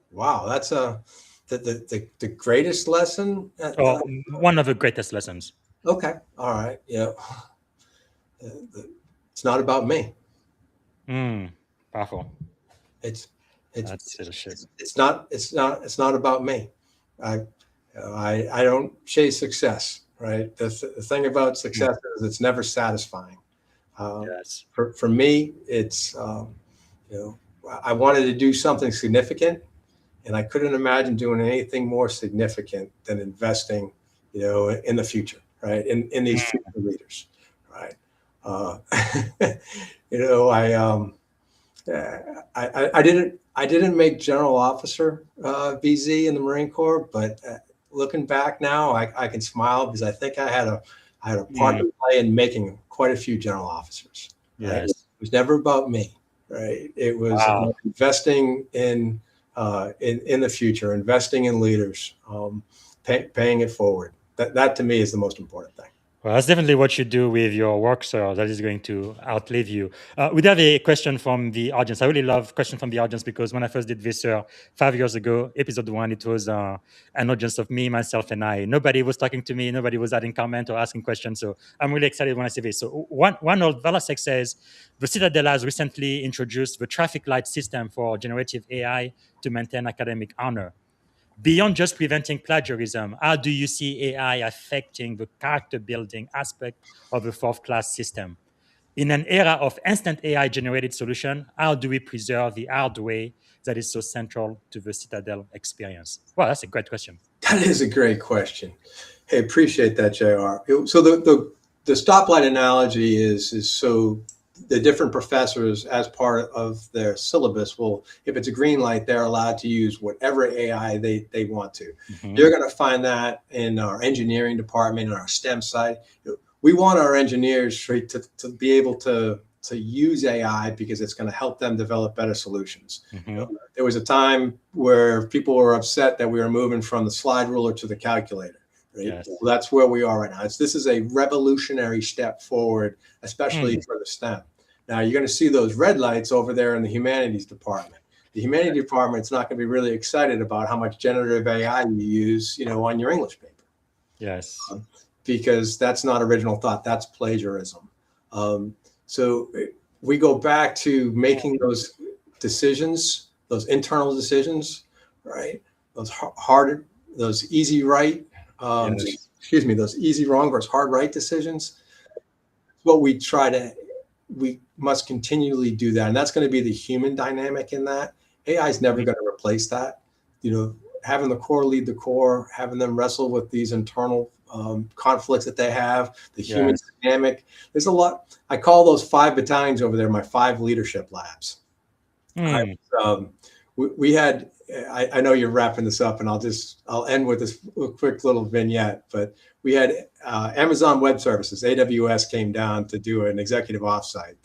wow, that's the greatest lesson. Or one of the greatest lessons? Okay, all right, it's not about me. Powerful. It's That's leadership. it's not about me. I don't chase success, right? The thing about success is it's never satisfying. Yes. For me, it's I wanted to do something significant, and I couldn't imagine doing anything more significant than investing, in the future, right? In these future leaders, right? I didn't make general officer BZ in the Marine Corps, but looking back now, I can smile because I think I had a part to play in making quite a few general officers. Right? Yes. It was never about me, right? It was investing in the future, investing in leaders, paying it forward. That to me is the most important thing. Well, that's definitely what you do with your work, sir. That is going to outlive you. We have a question from the audience. I really love questions from the audience because when I first did this, 5 years ago, episode 1, it was an audience of me, myself, and I. Nobody was talking to me. Nobody was adding comment or asking questions. So I'm really excited when I see this. So one old Velasek says, the Citadel has recently introduced the traffic light system for generative AI to maintain academic honor. Beyond just preventing plagiarism, how do you see AI affecting the character building aspect of the 4th class system? In an era of instant AI generated solution, how do we preserve the hard way that is so central to the Citadel experience? Well, that's a great question. That is a great question. Hey, appreciate that, JR. So the stoplight analogy is so the different professors, as part of their syllabus, will, if it's a green light, they're allowed to use whatever AI they want to. You're going to find that in our engineering department, in our STEM side. We want our engineers to be able to use AI because it's going to help them develop better solutions. There was a time where people were upset that we were moving from the slide ruler to the calculator. Right? Yes. Well, that's where we are right now. This is a revolutionary step forward, especially for the STEM. Now you're going to see those red lights over there in the humanities department. The humanities department's not going to be really excited about how much generative AI you use, on your English paper. Yes. Because that's not original thought, that's plagiarism. So we go back to making those decisions, those internal decisions, right? Those hard, those easy right, those easy wrong versus hard right decisions. What we must continually do that. And that's going to be the human dynamic in that. AI is never going to replace that. Having the core lead the core, having them wrestle with these internal conflicts that they have, the human dynamic. There's a lot. I call those 5 battalions over there my 5 leadership labs. We had, I know you're wrapping this up, and I'll end with this quick little vignette, but we had Amazon Web Services, AWS, came down to do an executive offsite.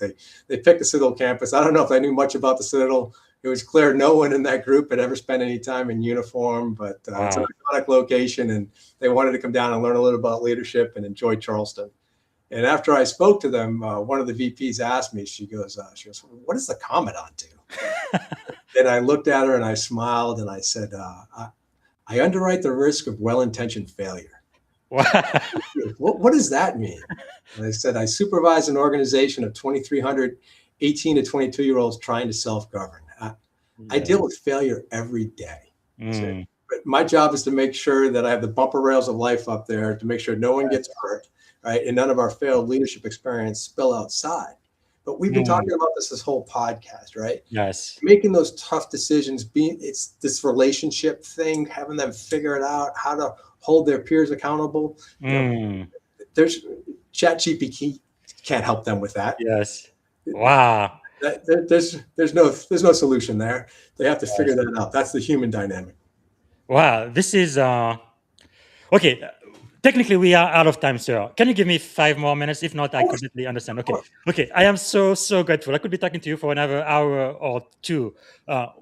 They picked the Citadel campus. I don't know if I knew much about the Citadel. It was clear no one in that group had ever spent any time in uniform, but it's an iconic location, and they wanted to come down and learn a little about leadership and enjoy Charleston. And after I spoke to them, one of the VPs asked me, she goes, what does the Commandant do? And I looked at her and I smiled and I said, I underwrite the risk of well-intentioned failure. What does that mean? And I said, I supervise an organization of 2,300 18 to 22-year-olds trying to self-govern. I deal with failure every day. But my job is to make sure that I have the bumper rails of life up there to make sure no one gets hurt, right? And none of our failed leadership experience spill outside. But we've been talking about this whole podcast, right? Yes. Making those tough decisions, it's this relationship thing, having them figure it out, how to hold their peers accountable. There's ChatGPT can't help them with that. Yes. Wow. There's no solution there. They have to figure that out. That's the human dynamic. Wow. This is okay. Technically, we are out of time, sir. Can you give me 5 more minutes? If not, I completely understand. Okay. I am so grateful. I could be talking to you for another hour or 2.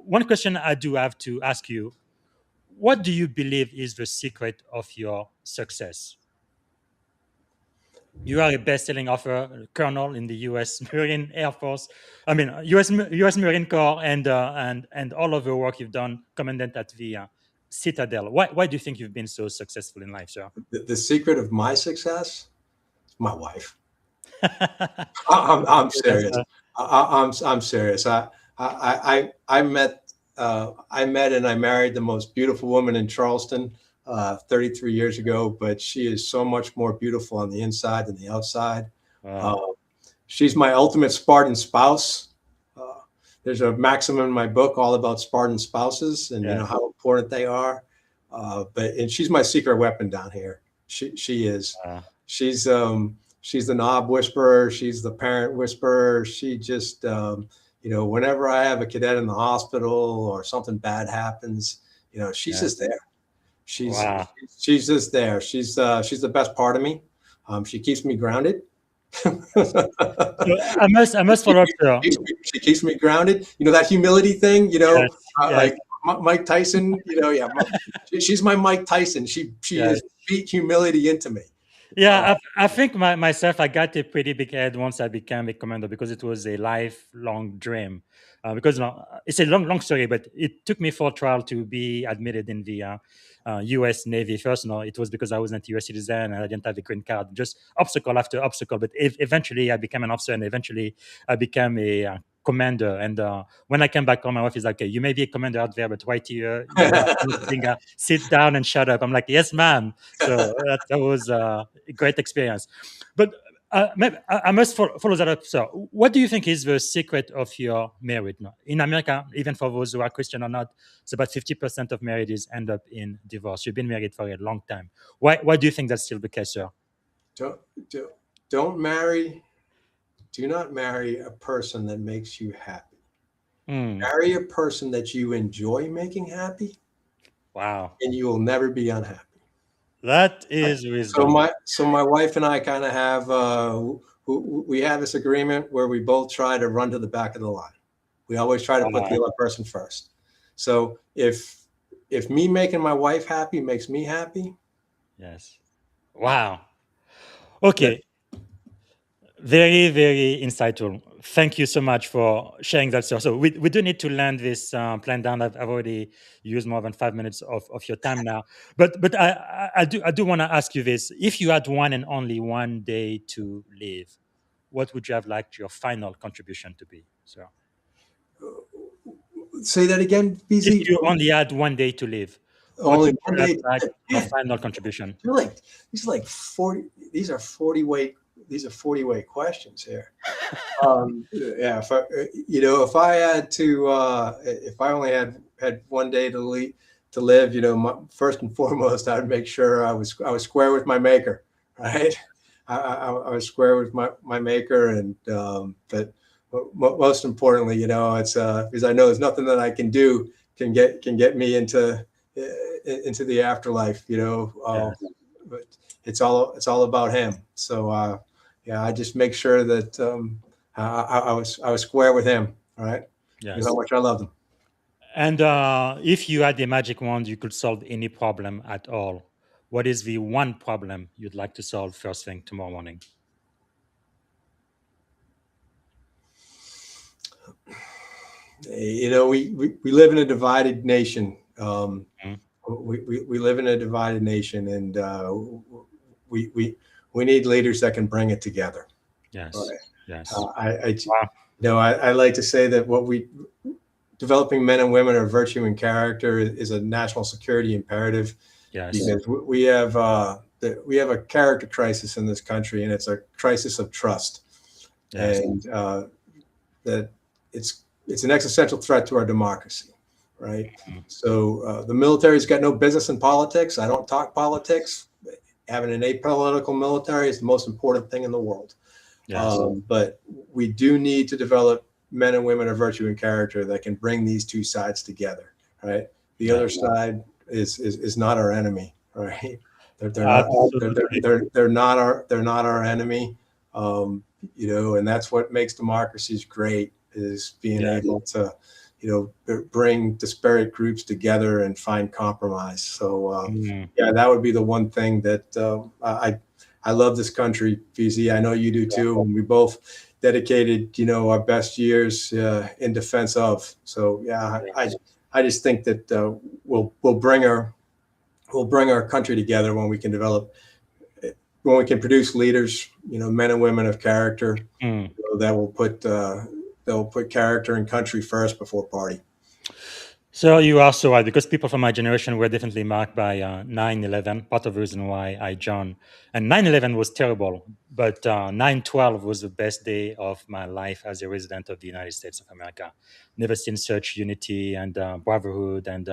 One question I do have to ask you: what do you believe is the secret of your success? You are a best-selling author, colonel in the U.S. Marine Air Force. I mean, U.S. Marine Corps, and all of the work you've done, Commandant at the Citadel. Why do you think you've been so successful in life, sir? The secret of my success, my wife. I'm serious. I'm serious. I met and I married the most beautiful woman in Charleston 33 years ago, but she is so much more beautiful on the inside than the outside. Wow. She's my ultimate Spartan spouse. There's a maxim in my book all about Spartan spouses and how important they are. And she's my secret weapon down here. She is. She's the knob whisperer. She's the parent whisperer. She just whenever I have a cadet in the hospital or something bad happens, she's just there. She's just there. She's the best part of me. She keeps me grounded. I must follow up there. She keeps me grounded. That humility thing. Like Mike Tyson. She's my Mike Tyson. She has beat humility into me. Yeah, I think myself, I got a pretty big head once I became a commander because it was a lifelong dream. Because it's a long story, but it took me 4 trials to be admitted in the U.S. Navy. First, it was because I wasn't a U.S. citizen and I didn't have a green card. Just obstacle after obstacle. But eventually, I became an officer, and eventually, I became a commander. And when I came back home, my wife is like, "Okay, you may be a commander out there, but right here, sit down and shut up." I'm like, "Yes, ma'am." So that was a great experience. But I must follow that up. So, what do you think is the secret of your marriage? In America, even for those who are Christian or not, it's about 50% of marriages end up in divorce. You've been married for a long time. Why do you think that's still the case, sir? Don't marry do not marry a person that makes you happy. Mm. Marry a person that you enjoy making happy, Wow. and you will never be unhappy. That is wisdom. So my wife and I kind of have we have this agreement where we both try to run to the back of the line. We always try to put the other person first. So if me making my wife happy makes me happy. Yes. Wow. Okay. Very, very insightful. Thank you so much for sharing that, sir. So we do need to land this plan down. I've already used more than 5 minutes of your time now. But I do want to ask you this. If you had one and only one day to live, what would you have liked your final contribution to be, sir? Say that again, If BZ. you only had one day to live, what Only would one you have day. liked your final contribution? You're like these are like 40. These are 40-way questions here. Yeah, if I had to, if I only had one day to live, first and foremost, I'd make sure I was square with my maker, right? I was square with my maker, and but most importantly, it's because I know there's nothing that I can do can get me into the afterlife, Yes. but it's all about him. So I just make sure that I was square with him. All right. Yes. Because how much I loved him. And if you had a magic wand, you could solve any problem at all. What is the one problem you'd like to solve first thing tomorrow morning? We live in a divided nation. We live in a divided nation, and we need leaders that can bring it together. Yes. Right. Yes. I like to say that developing men and women of virtue and character is a national security imperative. Yes. Because we have a character crisis in this country, and it's a crisis of trust. Yes. And that it's an existential threat to our democracy, right? Mm-hmm. So the military's got no business in politics. I don't talk politics. Having an apolitical military is the most important thing in the world. Yes. But we do need to develop men and women of virtue and character that can bring these two sides together, right? The other side is not our enemy, right? They're not our enemy, and that's what makes democracies great, is being able to, bring disparate groups together and find compromise. So that would be the one thing that I love this country, VZ. I know you do too, and we both dedicated, our best years in defense of. So I just think that we'll bring our country together when we can produce leaders, men and women of character that will put character and country first before party. So you are so right, because people from my generation were definitely marked by 9/11, part of the reason why I joined. And 9/11 was terrible, but 9/12 was the best day of my life as a resident of the United States of America. Never seen such unity and brotherhood and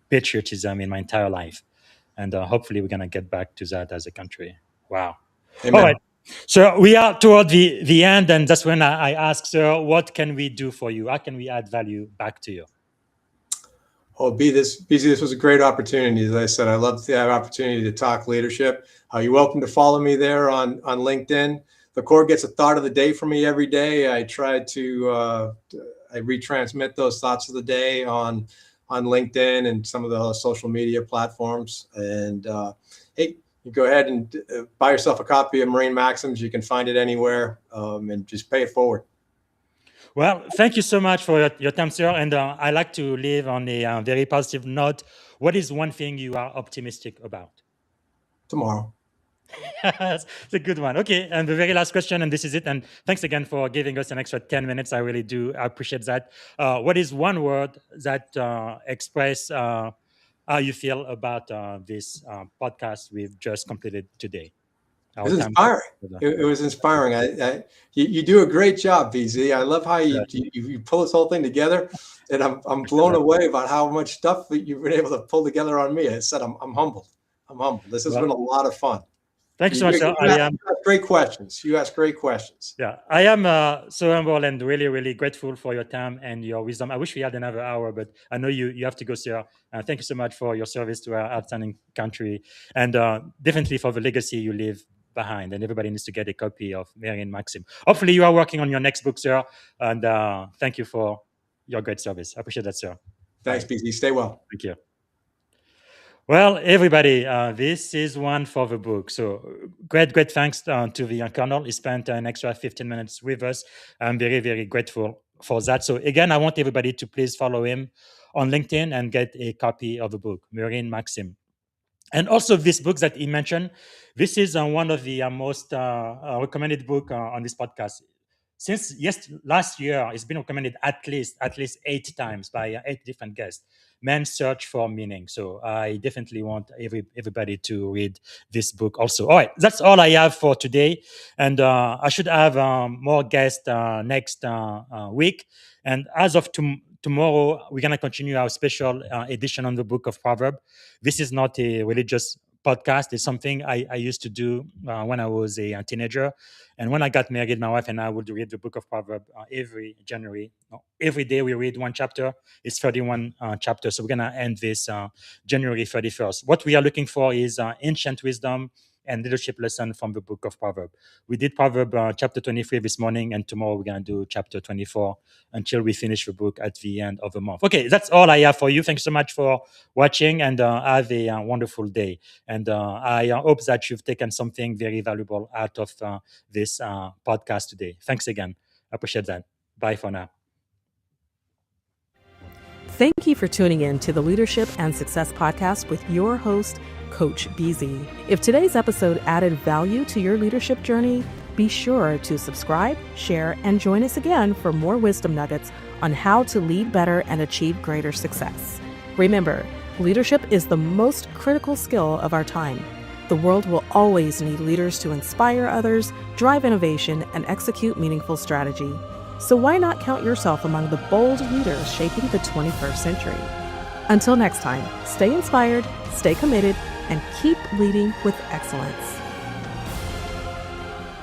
patriotism in my entire life. And hopefully we're going to get back to that as a country. Wow. Amen. All right. So we are toward the end, and that's when I ask, sir, what can we do for you? How can we add value back to you? Oh, BZ, this was a great opportunity. As I said, I love the opportunity to talk leadership. You're welcome to follow me there on LinkedIn. The Corps gets a thought of the day from me every day. I try to I retransmit those thoughts of the day on LinkedIn and some of the social media platforms. And hey, you go ahead and buy yourself a copy of Marine Maxims. You can find it anywhere, and just pay it forward. Well, thank you so much for your time, sir. And I like to leave on a very positive note. What is one thing you are optimistic about? Tomorrow. It's a good one. Okay, and the very last question, and this is it. And thanks again for giving us an extra 10 minutes. I really do appreciate that. What is one word that express how you feel about this podcast we've just completed today? It was inspiring. It was inspiring. You do a great job, VZ. I love how you pull this whole thing together, and I'm blown away about how much stuff that you've been able to pull together on me. I said I'm humbled. I'm humbled. This has been a lot of fun. Thank you so much, sir. You ask great questions. You ask great questions. Yeah, I am so humble and really, really grateful for your time and your wisdom. I wish we had another hour, but I know you have to go, sir. Thank you so much for your service to our outstanding country, and definitely for the legacy you leave behind. And everybody needs to get a copy of Marine Maxims. Hopefully, you are working on your next book, sir. And thank you for your great service. I appreciate that, sir. Thanks, BZ. Stay well. Thank you. Well, everybody, this is one for the book. So great thanks to the Colonel. He spent an extra 15 minutes with us. I'm very, very grateful for that. So again, I want everybody to please follow him on LinkedIn and get a copy of the book, Marine Maxim. And also this book that he mentioned, this is one of the most recommended book on this podcast. Since last year, it's been recommended at least 8 times by 8 different guests. Man's Search for Meaning. So I definitely want everybody to read this book also. All right, that's all I have for today. And I should have more guests next week. And as of tomorrow, we're going to continue our special edition on the book of Proverbs. This is not a religious podcast. It's something I used to do when I was a teenager. And when I got married, my wife and I would read the book of Proverbs every January. Every day we read one chapter. It's 31 chapters. So we're going to end this January 31st. What we are looking for is ancient wisdom and leadership lesson from the book of Proverbs. We did Proverbs chapter 23 this morning, and tomorrow we're going to do chapter 24 until we finish the book at the end of the month. Okay, that's all I have for you. Thanks so much for watching, and have a wonderful day. And I hope that you've taken something very valuable out of this podcast today. Thanks again. I appreciate that. Bye for now. Thank you for tuning in to the Leadership and Success Podcast with your host, Coach BZ. If today's episode added value to your leadership journey, be sure to subscribe, share, and join us again for more wisdom nuggets on how to lead better and achieve greater success. Remember, leadership is the most critical skill of our time. The world will always need leaders to inspire others, drive innovation, and execute meaningful strategy. So why not count yourself among the bold leaders shaping the 21st century? Until next time, stay inspired, stay committed, and keep leading with excellence.